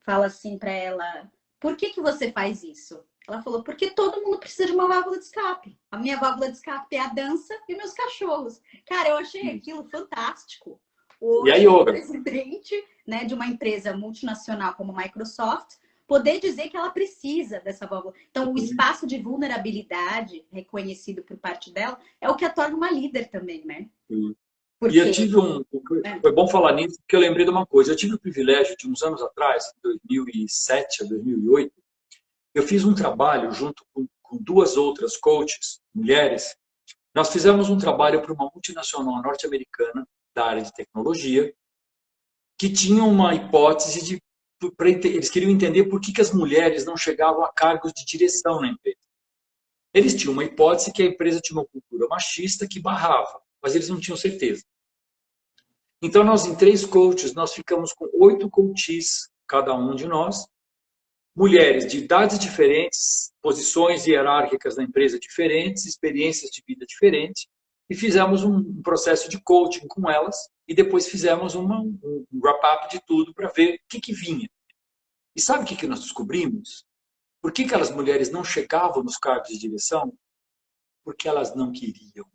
fala assim para ela: por que que você faz isso? Ela falou: porque todo mundo precisa de uma válvula de escape. A minha válvula de escape é a dança e meus cachorros. Cara, eu achei aquilo fantástico. e a Hoje, o yoga. presidente, né, de uma empresa multinacional como a Microsoft poder dizer que ela precisa dessa válvula. Então, o espaço de vulnerabilidade reconhecido por parte dela é o que a torna uma líder também, né? E eu Porque tive foi bom falar nisso, porque eu lembrei de uma coisa. Eu tive o privilégio de uns anos atrás, em 2007 a 2008, eu fiz um trabalho junto com duas outras coaches, mulheres. Nós fizemos um trabalho para uma multinacional norte-americana da área de tecnologia, que tinha uma hipótese de eles queriam entender por que as mulheres não chegavam a cargos de direção na empresa. Eles tinham uma hipótese que a empresa tinha uma cultura machista que barrava, mas eles não tinham certeza. Então, nós, em 3 coaches, nós ficamos com 8 coaches, cada um de nós, mulheres de idades diferentes, posições hierárquicas na empresa diferentes, experiências de vida diferentes, e fizemos um processo de coaching com elas, e depois fizemos um wrap-up de tudo para ver o que vinha. E sabe o que nós descobrimos? Por que aquelas mulheres não chegavam nos cargos de direção? Porque elas não queriam.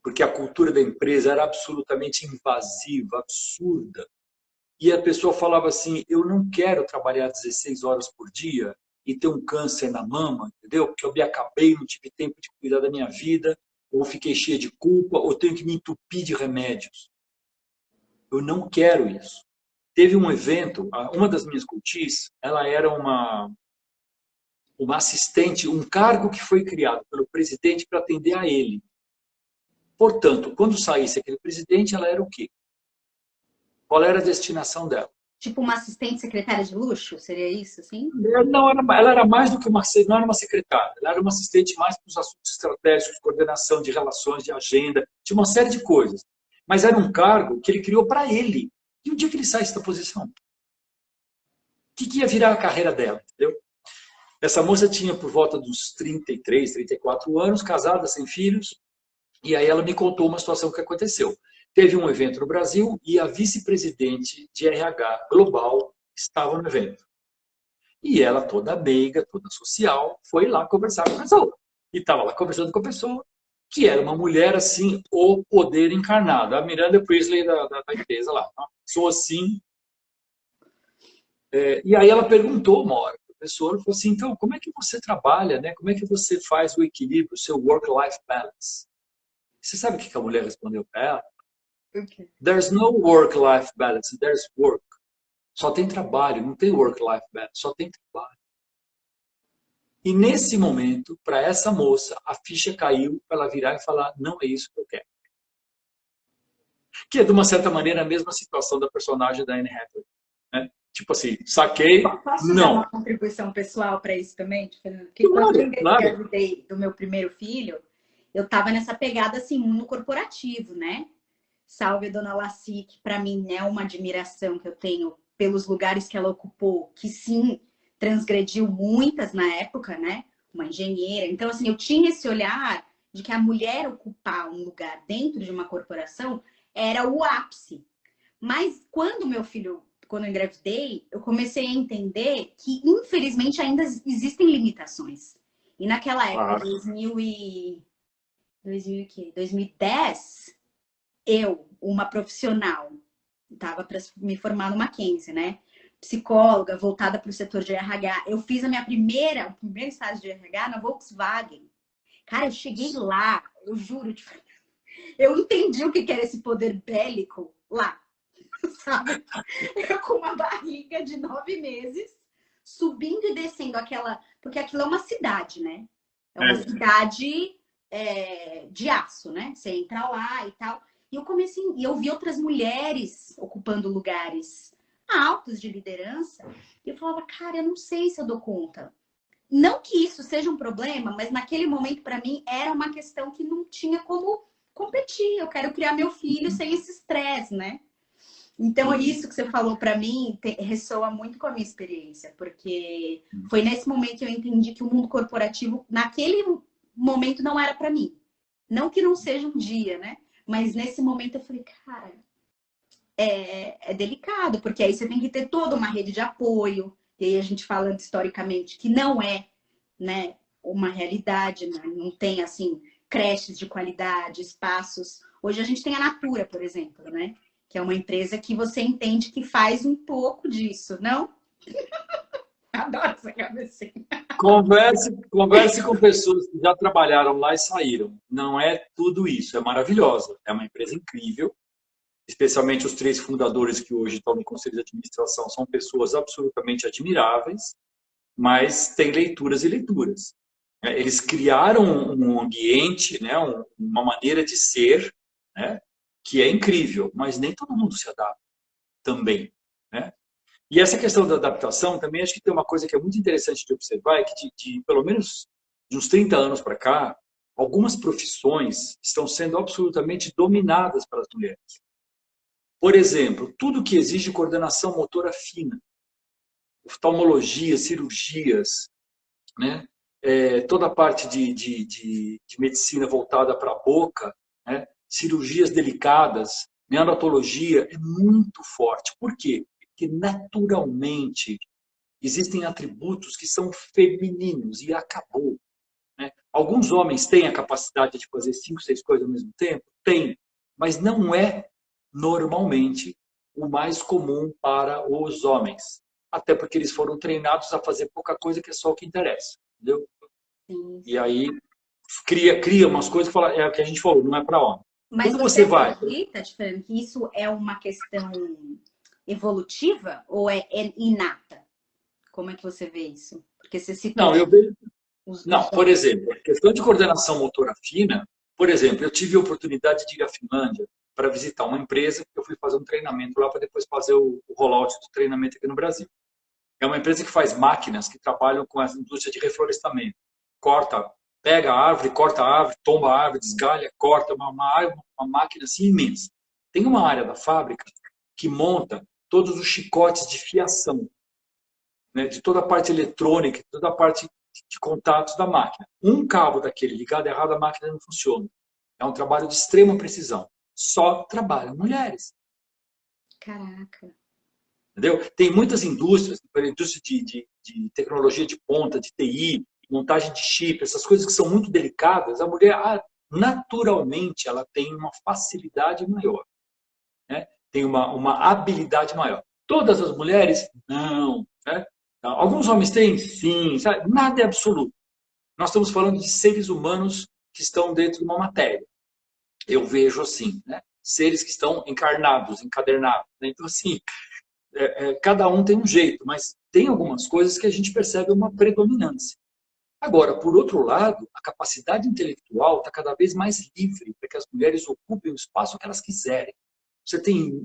Porque a cultura da empresa era absolutamente invasiva, absurda. E a pessoa falava assim, eu não quero trabalhar 16 horas por dia e ter um câncer na mama, entendeu? Porque eu me acabei, não tive tempo de cuidar da minha vida, ou fiquei cheia de culpa, ou tenho que me entupir de remédios. Eu não quero isso. Teve um evento, uma das minhas coaches, ela era uma assistente, um cargo que foi criado pelo presidente para atender a ele. Portanto, quando saísse aquele presidente, ela era o quê? Qual era a destinação dela? tipo uma assistente secretária de luxo, seria isso, assim? Não, ela era mais do que não era uma secretária, ela era uma assistente mais para os assuntos estratégicos, coordenação de relações, de agenda, de uma série de coisas. Mas era um cargo que ele criou para ele. E o dia que ele saísse da posição? O que ia virar a carreira dela, entendeu? Essa moça tinha por volta dos 33, 34 anos, casada, sem filhos, e aí ela me contou uma situação que aconteceu. Teve um evento no Brasil e a vice-presidente de RH global estava no evento. E ela, toda meiga, toda social, foi lá conversar com a pessoa. E estava lá conversando com a pessoa, que era uma mulher, assim, o poder encarnado. A Miranda Priestley da empresa lá. Sou assim. E aí ela perguntou uma hora para a pessoa, falou assim, então, como é que você trabalha, né? Como é que você faz o equilíbrio, o seu work-life balance? Você sabe o que a mulher respondeu para ela? Okay. There's no work-life balance, there's work. Só tem trabalho, não tem work-life balance, só tem trabalho. E nesse momento, para essa moça, a ficha caiu para ela virar e falar, não é isso que eu quero. Que é, de uma certa maneira, a mesma situação da personagem da Anne Hathaway. Né? Tipo assim, saquei, Posso dar não. uma contribuição pessoal para isso também, Fernando? Porque quando eu engravidei do meu primeiro filho, eu estava nessa pegada assim, no corporativo, né? Salve a Dona Laci, que para mim é uma admiração que eu tenho pelos lugares que ela ocupou, que sim, transgrediu muitas na época, né? Uma engenheira. Então, assim, eu tinha esse olhar de que a mulher ocupar um lugar dentro de uma corporação era o ápice. Mas quando eu engravidei, eu comecei a entender que, infelizmente, ainda existem limitações. E naquela época, 2010, eu, uma profissional, estava para me formar no Mackenzie, né? Psicóloga, voltada para o setor de RH. Eu fiz o primeiro estágio de RH na Volkswagen. Cara, eu cheguei lá, eu juro, eu entendi o que era esse poder bélico lá, sabe? Eu com uma barriga de 9 meses, subindo e descendo porque aquilo é uma cidade, né? É uma cidade de aço, né? Você entra lá e tal. E eu vi outras mulheres ocupando lugares altos de liderança. E eu falava, cara, eu não sei se eu dou conta. Não que isso seja um problema, mas naquele momento, para mim, era uma questão que não tinha como competir. Eu quero criar meu filho sem esse estresse, né? Então, isso que você falou para mim ressoa muito com a minha experiência, porque foi nesse momento que eu entendi que o mundo corporativo, naquele momento, não era para mim. Não que não seja um dia, né? Mas nesse momento eu falei, cara, é delicado, porque aí você tem que ter toda uma rede de apoio, e aí a gente falando historicamente que não é, né, uma realidade, né? Não tem, assim, creches de qualidade, espaços. Hoje a gente tem a Natura, por exemplo, né? Que é uma empresa que você entende que faz um pouco disso, não? Adoro essa cabecinha. Converse com pessoas que já trabalharam lá e saíram. Não é tudo isso. É maravilhosa. É uma empresa incrível. Especialmente os 3 fundadores que hoje estão no conselho de administração são pessoas absolutamente admiráveis, mas tem leituras e leituras. Eles criaram um ambiente, né, uma maneira de ser, né, que é incrível, mas nem todo mundo se adapta também, né? E essa questão da adaptação também acho que tem uma coisa que é muito interessante de observar, é que de pelo menos de uns 30 anos para cá, algumas profissões estão sendo absolutamente dominadas pelas mulheres. Por exemplo, tudo que exige coordenação motora fina, oftalmologia, cirurgias, né? Toda a parte de medicina voltada para a boca, né? Cirurgias delicadas, neonatologia, é muito forte. Por quê? Porque naturalmente existem atributos que são femininos e acabou. Né? Alguns homens têm a capacidade de fazer 5, 6 coisas ao mesmo tempo? Tem, mas não é normalmente o mais comum para os homens. Até porque eles foram treinados a fazer pouca coisa, que é só o que interessa. Entendeu? Sim. E aí cria umas coisas que fala, é o que a gente falou, não é para homem. Mas quando você vai... acredita, Fernando, que isso é uma questão evolutiva ou é inata? Como é que você vê isso? Porque você citou... Não, eu vejo... Não, por exemplo, a questão de coordenação motora fina, por exemplo, eu tive a oportunidade de ir à Finlândia para visitar uma empresa, que eu fui fazer um treinamento lá para depois fazer o rollout do treinamento aqui no Brasil. É uma empresa que faz máquinas que trabalham com a indústria de reflorestamento. Pega a árvore, corta a árvore, tomba a árvore, desgalha, corta, uma máquina assim imensa. Tem uma área da fábrica que monta todos os chicotes de fiação, né, de toda a parte eletrônica, toda a parte de contatos da máquina. Um cabo daquele ligado errado, a máquina não funciona. É um trabalho de extrema precisão. Só trabalham mulheres. Caraca. Entendeu? Tem muitas indústrias, indústria de tecnologia de ponta, de TI, montagem de chip, essas coisas que são muito delicadas, a mulher, naturalmente, ela tem uma facilidade maior. Né? Tem uma habilidade maior. Todas as mulheres, não. Né? Alguns homens têm? Sim. Sabe? Nada é absoluto. Nós estamos falando de seres humanos que estão dentro de uma matéria. Eu vejo assim, né? Seres que estão encarnados, encadernados. Né? Então, assim, cada um tem um jeito, mas tem algumas coisas que a gente percebe uma predominância. Agora, por outro lado, a capacidade intelectual está cada vez mais livre para que as mulheres ocupem o espaço que elas quiserem. Você tem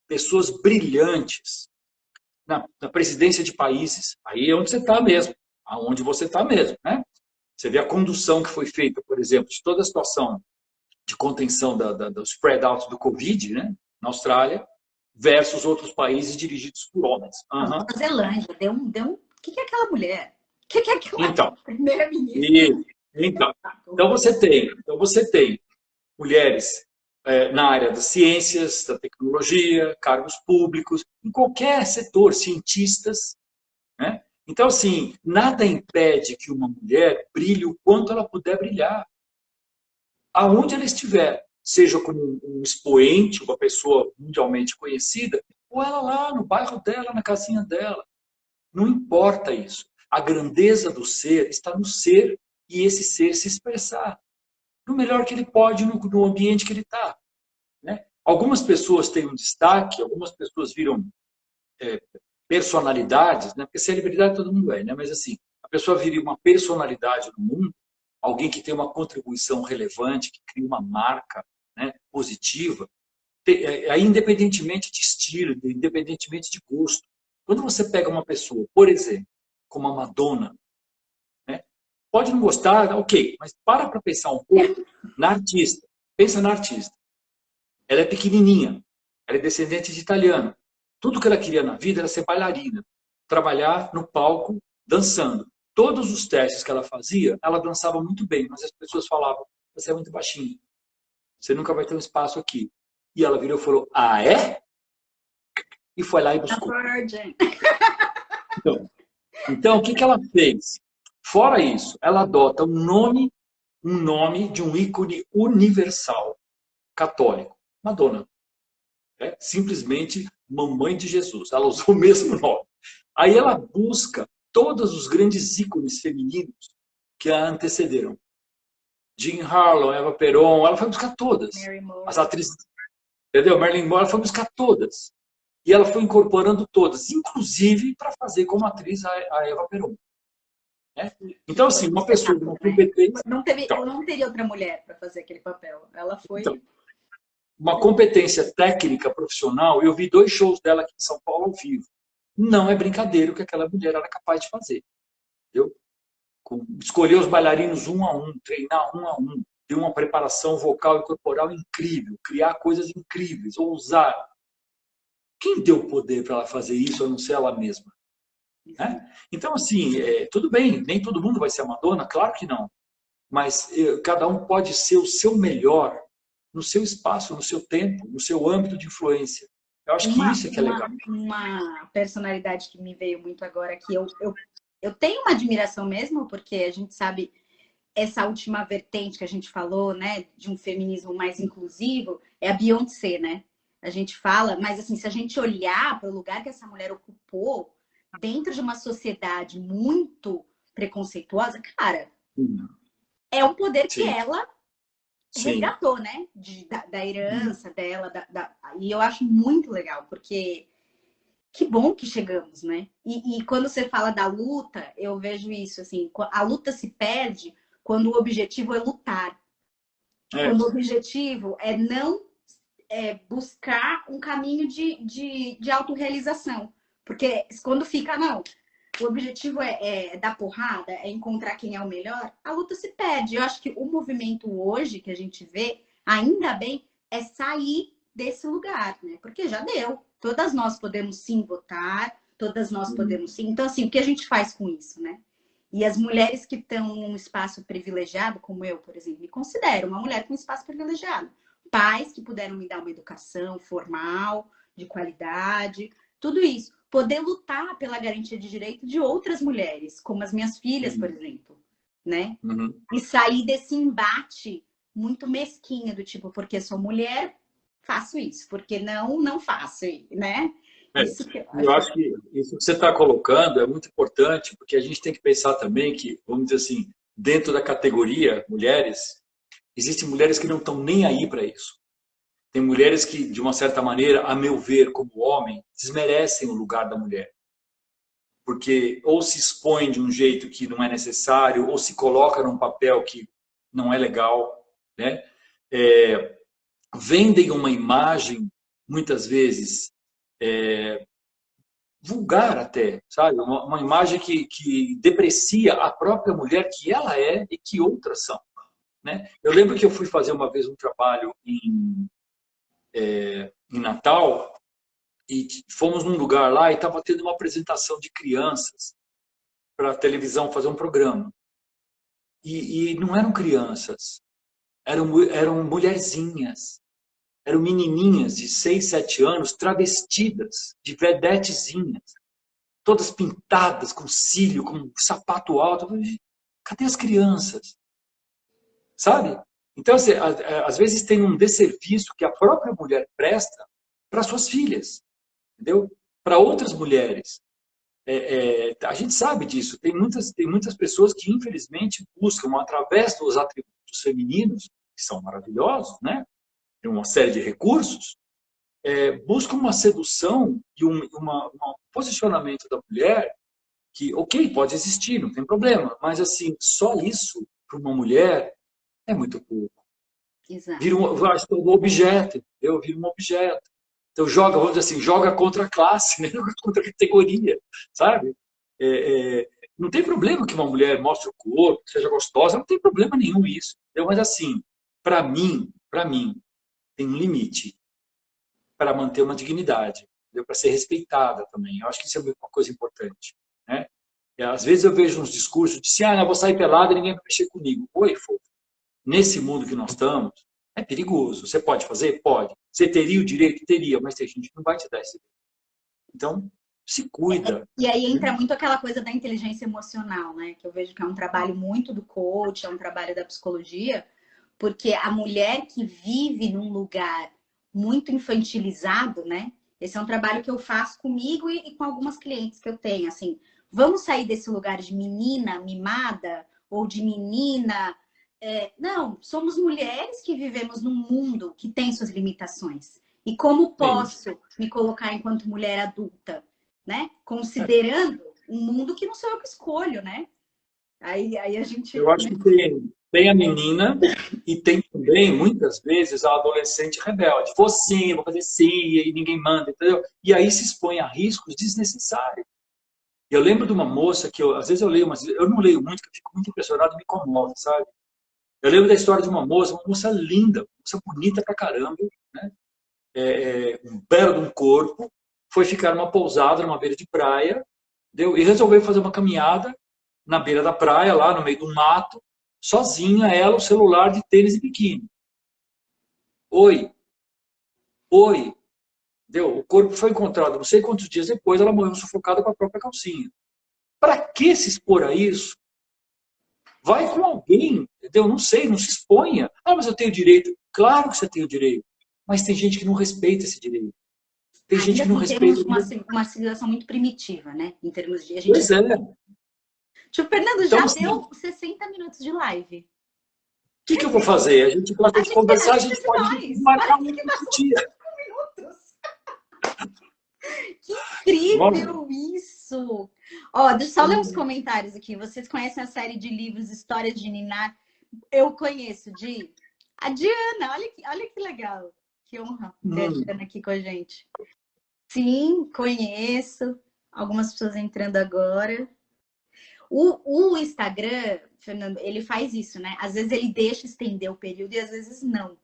pessoas brilhantes na presidência de países, aí é onde você está mesmo, aonde você está mesmo, né? Você vê a condução que foi feita, por exemplo, de toda a situação de contenção do spread out do Covid, né, na Austrália, versus outros países dirigidos por homens. Nova Zelândia, deu um... O que é aquela mulher? O que é aquela então, primeira-ministra? Então você tem mulheres na área das ciências, da tecnologia, cargos públicos, em qualquer setor, cientistas. Né? Então, assim, nada impede que uma mulher brilhe o quanto ela puder brilhar. Aonde ela estiver, seja como um expoente, uma pessoa mundialmente conhecida, ou ela lá no bairro dela, na casinha dela. Não importa isso. A grandeza do ser está no ser e esse ser se expressar no melhor que ele pode no ambiente que ele está. Né? Algumas pessoas têm um destaque, algumas pessoas viram personalidades, né? Porque celebridade todo mundo é, né? Mas assim, a pessoa vira uma personalidade no mundo, alguém que tem uma contribuição relevante, que cria uma marca, né, positiva, independentemente de estilo, independentemente de gosto. Quando você pega uma pessoa, por exemplo, como a Madonna, né, pode não gostar, ok, mas para pensar um pouco na artista. Pensa na artista. Ela é pequenininha, ela é descendente de italiano. Tudo que ela queria na vida era ser bailarina, trabalhar no palco, dançando. Todos os testes que ela fazia, ela dançava muito bem, mas as pessoas falavam, você é muito baixinho, você nunca vai ter um espaço aqui. E ela virou e falou, ah, é? E foi lá e buscou. Então, o que ela fez? Fora isso, ela adota um nome de um ícone universal, católico, Madonna. Simplesmente Mamãe de Jesus. Ela usou o mesmo nome. Aí ela busca todos os grandes ícones femininos que a antecederam. Jean Harlow, Eva Peron, ela foi buscar todas. As atrizes, entendeu? Marilyn Monroe, ela foi buscar todas. E ela foi incorporando todas, inclusive para fazer como atriz a Eva Peron. Né? Então, assim, uma pessoa de uma competência... Eu não teria outra mulher para fazer aquele papel. Ela foi... Então, uma competência técnica, profissional, eu vi 2 shows dela aqui em São Paulo ao vivo. Não é brincadeira o que aquela mulher era capaz de fazer. Entendeu? Escolher os bailarinos um a um, treinar um a um, ter uma preparação vocal e corporal incrível, criar coisas incríveis, ousar. Quem deu o poder para ela fazer isso, a não ser ela mesma? Né? Então, assim, tudo bem, nem todo mundo vai ser a Madonna, claro que não. Mas cada um pode ser o seu melhor no seu espaço, no seu tempo, no seu âmbito de influência. Eu acho que isso é que é legal. Uma personalidade que me veio muito agora, que eu tenho uma admiração mesmo, porque a gente sabe essa última vertente que a gente falou, né, de um feminismo mais inclusivo, é a Beyoncé, né? A gente fala, mas assim, se a gente olhar para o lugar que essa mulher ocupou dentro de uma sociedade muito preconceituosa, cara, é um poder que ela resgatou, né? Da herança dela. E eu acho muito legal, porque que bom que chegamos, né? E quando você fala da luta, eu vejo isso, assim, a luta se perde quando o objetivo é lutar. Quando o objetivo é não buscar um caminho de autorrealização. Porque quando fica, não, o objetivo é dar porrada, é encontrar quem é o melhor, a luta se perde. Eu acho que o movimento hoje que a gente vê, ainda bem, é sair desse lugar, né? Porque já deu. Todas nós podemos sim votar, todas nós podemos sim. Então, assim, o que a gente faz com isso, né? E as mulheres que estão num espaço privilegiado, como eu, por exemplo, me considero uma mulher com espaço privilegiado. Pais que puderam me dar uma educação formal, de qualidade, tudo isso. Poder lutar pela garantia de direito de outras mulheres, como as minhas filhas, por exemplo, né? E sair desse embate muito mesquinho, do tipo, porque sou mulher, faço isso, porque não faço, né? Isso que eu acho que isso que você está colocando é muito importante, porque a gente tem que pensar também que, vamos dizer assim, dentro da categoria mulheres, existem mulheres que não estão nem aí para isso. Tem mulheres que, de uma certa maneira, a meu ver, como homem, desmerecem o lugar da mulher. Porque ou se expõe de um jeito que não é necessário, ou se coloca num papel que não é legal, né? Vendem uma imagem, muitas vezes, vulgar até, sabe? Uma imagem que deprecia a própria mulher que ela é e que outras são. Né? Eu lembro que eu fui fazer uma vez um trabalho em Natal e fomos num lugar lá e estava tendo uma apresentação de crianças para a televisão fazer um programa. E não eram crianças, eram mulherzinhas, eram menininhas de 6, 7 anos, travestidas de vedetezinhas, todas pintadas, com cílio, com sapato alto. Cadê as crianças? Sabe? Então, assim, às vezes tem um desserviço que a própria mulher presta para suas filhas, entendeu? Para outras mulheres. A gente sabe disso. Tem muitas pessoas que, infelizmente, buscam, através dos atributos femininos, que são maravilhosos, né? Tem uma série de recursos, buscam uma sedução e um posicionamento da mulher que, ok, pode existir, não tem problema, mas, assim, só isso, para uma mulher, é muito pouco. Exato. Vira um objeto, entendeu? Vira um objeto. Então, vamos dizer assim, joga contra a classe, né? Joga contra a categoria, sabe? Não tem problema que uma mulher mostre o corpo, seja gostosa, não tem problema nenhum isso. Entendeu? Mas, assim, para mim, tem um limite para manter uma dignidade, para ser respeitada também. Eu acho que isso é uma coisa importante. Né? Às vezes eu vejo uns discursos de assim, não vou sair pelado e ninguém vai mexer comigo. Oi, fofo. Nesse mundo que nós estamos, é perigoso. Você pode fazer? Pode. Você teria o direito? Teria, mas tem gente que não vai te dar esse direito. Então, se cuida. E aí entra muito aquela coisa da inteligência emocional, né? Que eu vejo que é um trabalho muito do coach, é um trabalho da psicologia, porque a mulher que vive num lugar muito infantilizado, né? Esse é um trabalho que eu faço comigo e com algumas clientes que eu tenho, assim, vamos sair desse lugar de menina mimada ou de menina. Não, somos mulheres que vivemos num mundo que tem suas limitações. E como Sim. posso me colocar enquanto mulher adulta, né? Considerando um mundo que não sou eu que escolho, né? Aí a gente. Eu acho que tem a menina e tem também, muitas vezes, a adolescente rebelde. Vou sim, vou fazer sim, e ninguém manda, entendeu? E aí se expõe a riscos desnecessários. Eu lembro de uma moça que, às vezes eu leio, mas eu não leio muito, porque eu fico muito impressionado e me comove, sabe? Eu lembro da história de uma moça linda, uma moça bonita pra caramba, né? Um belo de um corpo, foi ficar numa pousada, numa beira de praia, entendeu? E resolveu fazer uma caminhada na beira da praia, lá no meio do mato, sozinha, ela, o celular de tênis e biquíni. Oi, oi, entendeu? O corpo foi encontrado não sei quantos dias depois, ela morreu sufocada com a própria calcinha. Para que se expor a isso? Vai com alguém, entendeu? Não sei, não se exponha. Ah, mas eu tenho direito. Claro que você tem o direito. Mas tem gente que não respeita esse direito. Tem gente Ainda que não que temos respeita. uma civilização muito primitiva, né? Em termos de. A gente... Pois é. Tio Fernando, Então, já assim, o deu 60 minutos de live. que eu vou fazer? A gente gosta de conversar, a gente precisa pode mais. marcar um Parece que outro passou dia. 5 minutos. Que incrível isso! Ó, deixa eu só ler uns comentários aqui. Vocês conhecem a série de livros História de Ninar? Eu conheço, a Diana, olha que legal. Que honra ter a Diana aqui com a gente. Sim, conheço. Algumas pessoas entrando agora. O Instagram, Fernando, ele faz isso, né? Às vezes ele deixa estender o período e às vezes não.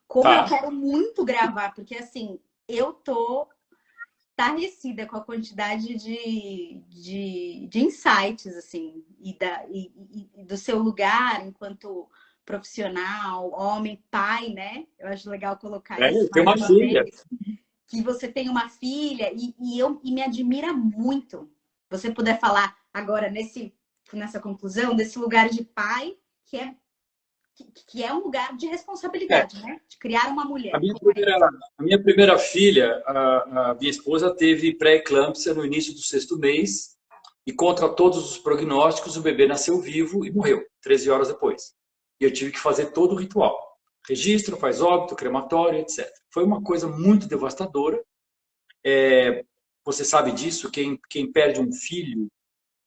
Como eu quero muito gravar, porque assim, eu tô estarrecida com a quantidade de insights, assim, e do seu lugar enquanto profissional, homem, pai, né? Eu acho legal colocar isso Tem mais uma uma filha. vez. Que você tem uma filha e me admira muito. Você puder falar agora nessa conclusão desse lugar de pai que é um lugar de responsabilidade, né? De criar uma mulher. A minha primeira filha, a minha esposa, teve pré-eclâmpsia no início do 6º mês e contra todos os prognósticos o bebê nasceu vivo e morreu 13 horas depois. E eu tive que fazer todo o ritual. Registro, faz óbito, crematório, etc. Foi uma coisa muito devastadora. Você sabe disso, quem perde um filho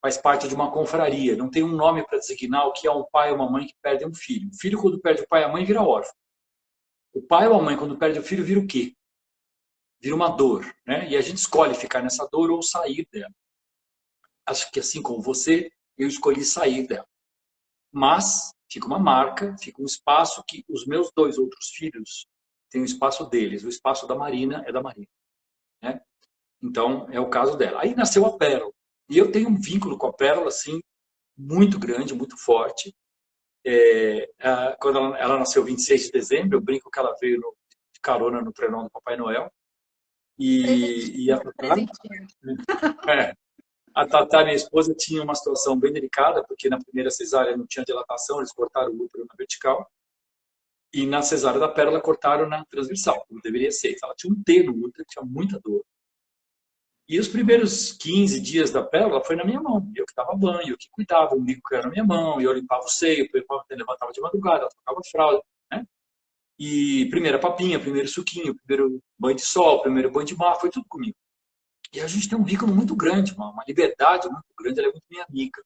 faz parte de uma confraria. Não tem um nome para designar o que é um pai ou uma mãe que perdem um filho. O filho, quando perde o pai e a mãe, vira órfão. O pai ou a mãe, quando perde o filho, vira o quê? Vira uma dor, né? E a gente escolhe ficar nessa dor ou sair dela. Acho que assim como você, eu escolhi sair dela. Mas fica uma marca, fica um espaço que os meus 2 outros filhos têm o espaço deles. O espaço da Marina é da Marina, né? Então, é o caso dela. Aí nasceu a Pérola. E eu tenho um vínculo com a Pérola, assim, muito grande, muito forte. Quando ela nasceu 26 de dezembro, eu brinco que ela veio de carona no trenó do Papai Noel. E a Tatá, minha esposa, tinha uma situação bem delicada, porque na primeira cesárea não tinha dilatação, eles cortaram o útero na vertical. E na cesárea da Pérola cortaram na transversal, como deveria ser. Ela tinha um T no útero, tinha muita dor. E os primeiros 15 dias da Pérola foi na minha mão. Eu que dava banho, eu que cuidava, o Nico que era na minha mão, e eu limpava o seio, eu levantava de madrugada, ela trocava fralda, né? E primeira papinha, primeiro suquinho, primeiro banho de sol, primeiro banho de mar, foi tudo comigo. E a gente tem um vínculo muito grande, uma liberdade muito grande, ela é muito minha amiga.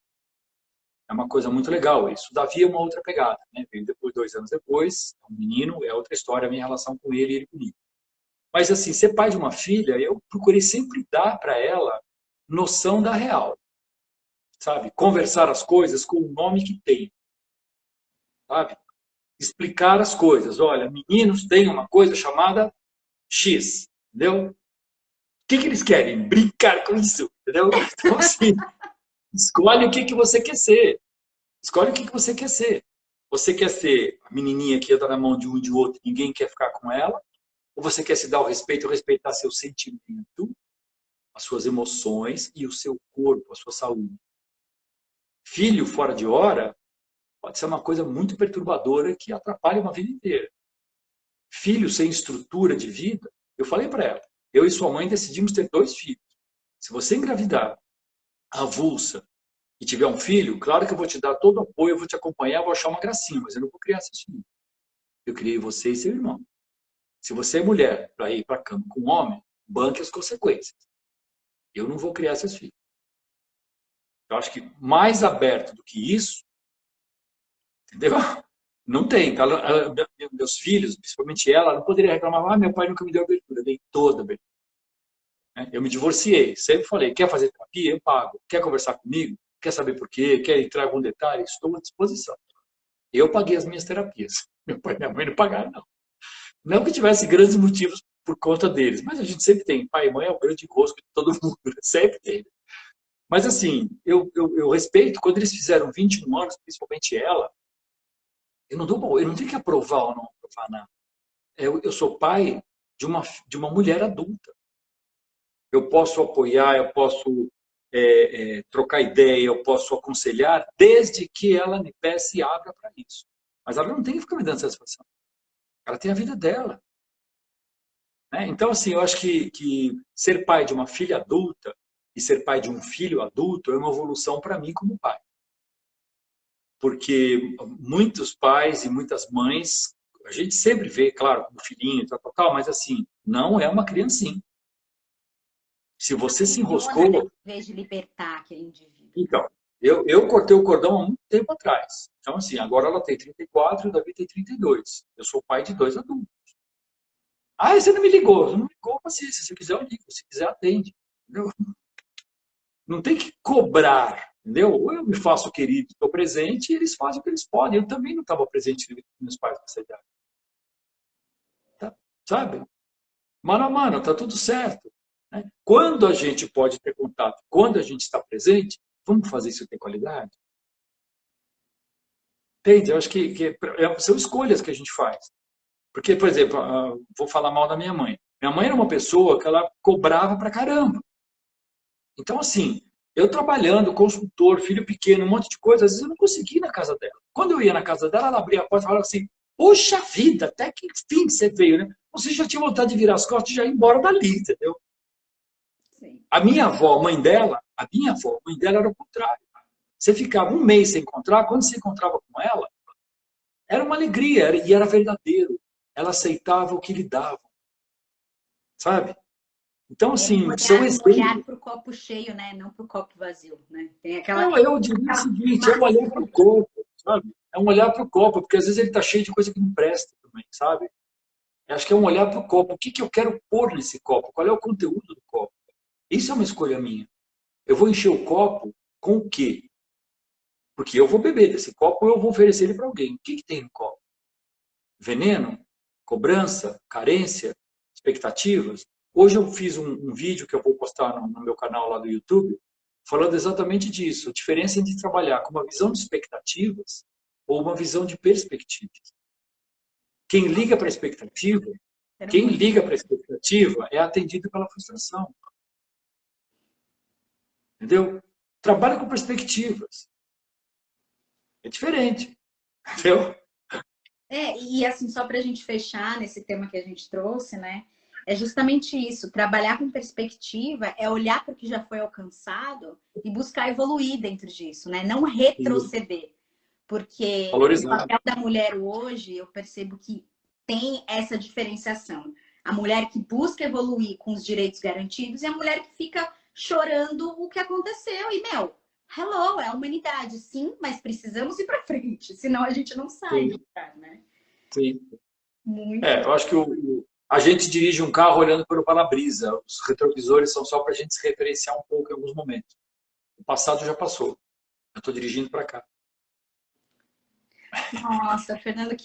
É uma coisa muito legal isso. O Davi é uma outra pegada, né? Veio depois, 2 anos depois, é um menino, é outra história, a minha relação com ele e ele comigo. Mas, assim, ser pai de uma filha, eu procurei sempre dar para ela noção da real, sabe? Conversar as coisas com o nome que tem, sabe? Explicar as coisas. Olha, meninos têm uma coisa chamada X, entendeu? O que eles querem? Brincar com isso, entendeu? Então, assim, escolhe o que você quer ser. Escolhe o que você quer ser. Você quer ser a menininha que anda na mão de um e de outro e ninguém quer ficar com ela? Ou você quer se dar o respeito, respeitar seu sentimento, as suas emoções e o seu corpo, a sua saúde? Filho fora de hora pode ser uma coisa muito perturbadora que atrapalha uma vida inteira. Filho sem estrutura de vida, eu falei para ela, eu e sua mãe decidimos ter 2 filhos. Se você engravidar avulsa e tiver um filho, claro que eu vou te dar todo o apoio, eu vou te acompanhar, vou achar uma gracinha, mas eu não vou criar seus filhos. Eu criei você e seu irmão. Se você é mulher para ir para a cama com um homem, banque as consequências. Eu não vou criar seus filhos. Eu acho que mais aberto do que isso, entendeu? Não tem. Meus filhos, principalmente ela, não poderia reclamar, meu pai nunca me deu abertura. Eu dei toda a abertura. Eu me divorciei. Sempre falei, quer fazer terapia? Eu pago. Quer conversar comigo? Quer saber por quê? Quer entrar em algum detalhe? Estou à disposição. Eu paguei as minhas terapias. Meu pai e minha mãe não pagaram, não. Não que tivesse grandes motivos por conta deles, mas a gente sempre tem. Pai e mãe é o grande rosco de todo mundo. Sempre tem. Mas assim, eu respeito. Quando eles fizeram 21 anos, principalmente ela, eu não tenho que aprovar ou não aprovar nada. Eu sou pai de uma mulher adulta. Eu posso apoiar, eu posso trocar ideia, eu posso aconselhar, desde que ela me peça e abra para isso. Mas ela não tem que ficar me dando satisfação. Ela tem a vida dela. Né? Então, assim, eu acho que ser pai de uma filha adulta e ser pai de um filho adulto é uma evolução para mim como pai. Porque muitos pais e muitas mães, a gente sempre vê, claro, como filhinho, tal, mas assim, não é uma criancinha. Se você se enroscou... Em vez de libertar aquele indivíduo. Então, eu cortei o cordão há muito tempo atrás. Então, assim, agora ela tem 34 e o Davi tem 32. Eu sou pai de 2 adultos. Ah, você não me ligou. Não me ligou, paciência. Se quiser, eu ligo. Se quiser, atende. Entendeu? Não tem que cobrar. Entendeu? Ou eu me faço querido, estou presente, e eles fazem o que eles podem. Eu também não estava presente com meus pais nessa idade. Tá? Sabe? Mano a mano, tá tudo certo. Né? Quando a gente pode ter contato, quando a gente está presente, vamos fazer isso ter qualidade? Entende? Eu acho que são escolhas que a gente faz. Porque, por exemplo, vou falar mal da minha mãe. Minha mãe era uma pessoa que ela cobrava pra caramba. Então, assim, eu trabalhando, consultor, filho pequeno, um monte de coisa, às vezes eu não conseguia ir na casa dela. Quando eu ia na casa dela, ela abria a porta e falava assim, poxa vida, até que fim você veio, né? Você já tinha vontade de virar as costas e já ir embora dali, entendeu? Sim. A minha avó, mãe dela era o contrário. Você ficava um mês sem encontrar, quando você encontrava com ela, era uma alegria, e era verdadeiro. Ela aceitava o que lhe davam. Sabe? Então, assim, são exemplos. Olhar para o copo cheio, né? Não para o copo vazio, né? Tem aquela... Não, eu diria o seguinte, é um olhar para o copo, sabe? É um olhar para o copo, porque às vezes ele está cheio de coisa que não presta também, sabe? Eu acho que é um olhar para o copo. O que eu quero pôr nesse copo? Qual é o conteúdo do copo? Isso é uma escolha minha. Eu vou encher o copo com o quê? Porque eu vou beber desse copo ou eu vou oferecer ele para alguém. O que tem no copo? Veneno? Cobrança? Carência? Expectativas? Hoje eu fiz um vídeo que eu vou postar no meu canal lá do YouTube, falando exatamente disso. A diferença entre trabalhar com uma visão de expectativas ou uma visão de perspectivas. Quem liga para a expectativa, é atendido pela frustração. Entendeu? Trabalha com perspectivas. É diferente. Entendeu? E assim, só para a gente fechar nesse tema que a gente trouxe, né? É justamente isso. Trabalhar com perspectiva é olhar para o que já foi alcançado e buscar evoluir dentro disso, né? Não retroceder. Porque o papel da mulher hoje, eu percebo que tem essa diferenciação. A mulher que busca evoluir com os direitos garantidos e a mulher que fica chorando o que aconteceu. E, hello, é a humanidade, sim, mas precisamos ir para frente, senão a gente não sai do lugar, né? Sim. Muito. Eu acho que a gente dirige um carro olhando pelo para-brisa. Os retrovisores são só para a gente se referenciar um pouco em alguns momentos. O passado já passou. Eu estou dirigindo para cá. Nossa, Fernando,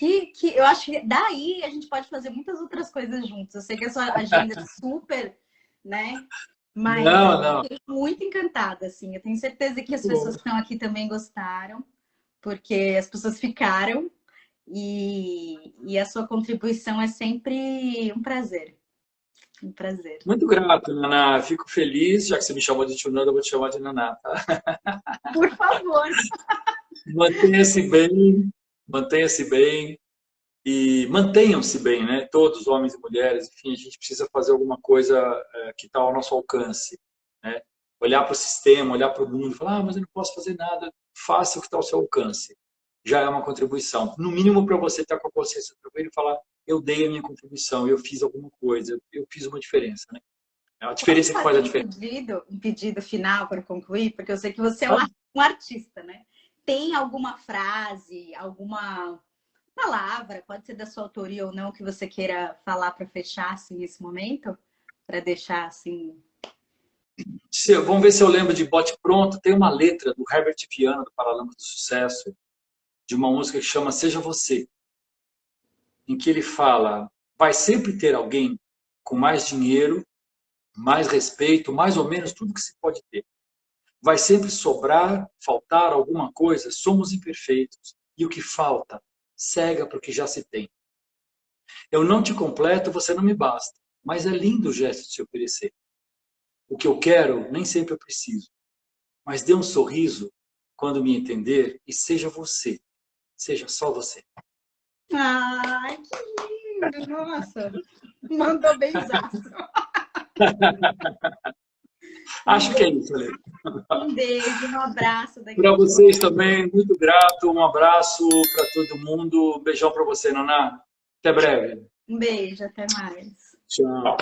eu acho que daí a gente pode fazer muitas outras coisas juntos. Eu sei que a sua agenda é super, né? Mas eu fiquei muito encantada, assim. Eu tenho certeza que as pessoas que estão aqui também gostaram, porque as pessoas ficaram e a sua contribuição é sempre um prazer. Um prazer. Muito grato, Naná. Fico feliz, já que você me chamou de tio Nando, eu vou te chamar de Naná, tá? Por favor. Mantenha-se bem e mantenham-se bem, né? Todos, homens e mulheres, enfim, a gente precisa fazer alguma coisa que está ao nosso alcance, né? olhar para o sistema, olhar para o mundo, falar, mas eu não posso fazer nada, faça o que está ao seu alcance. Já é uma contribuição. No mínimo para você estar com a consciência tranquila e falar, eu dei a minha contribuição, eu fiz alguma coisa, eu fiz uma diferença, né? É a Posso diferença que faz fazer a diferença. um pedido final para concluir? Porque eu sei que você é um artista, né? Tem alguma frase, alguma palavra, pode ser da sua autoria ou não, que você queira falar para fechar assim, esse momento? Para deixar assim. Vamos ver se eu lembro de Bote Pronto. Tem uma letra do Herbert Viana, do Paralamas do Sucesso, de uma música que chama Seja Você, em que ele fala, vai sempre ter alguém com mais dinheiro, mais respeito, mais ou menos tudo que se pode ter. Vai sempre sobrar, faltar alguma coisa, somos imperfeitos. E o que falta, cega para o que já se tem. Eu não te completo, você não me basta, mas é lindo o gesto de se oferecer. O que eu quero, nem sempre eu preciso. Mas dê um sorriso quando me entender e seja você. Seja só você. Ai, que lindo! Nossa, mandou benzaço. Acho que é isso, Ale. Um beijo, um abraço daqui. Para vocês também, muito grato. Um abraço para todo mundo. Um beijão para você, Naná. Até breve. Um beijo, até mais. Tchau.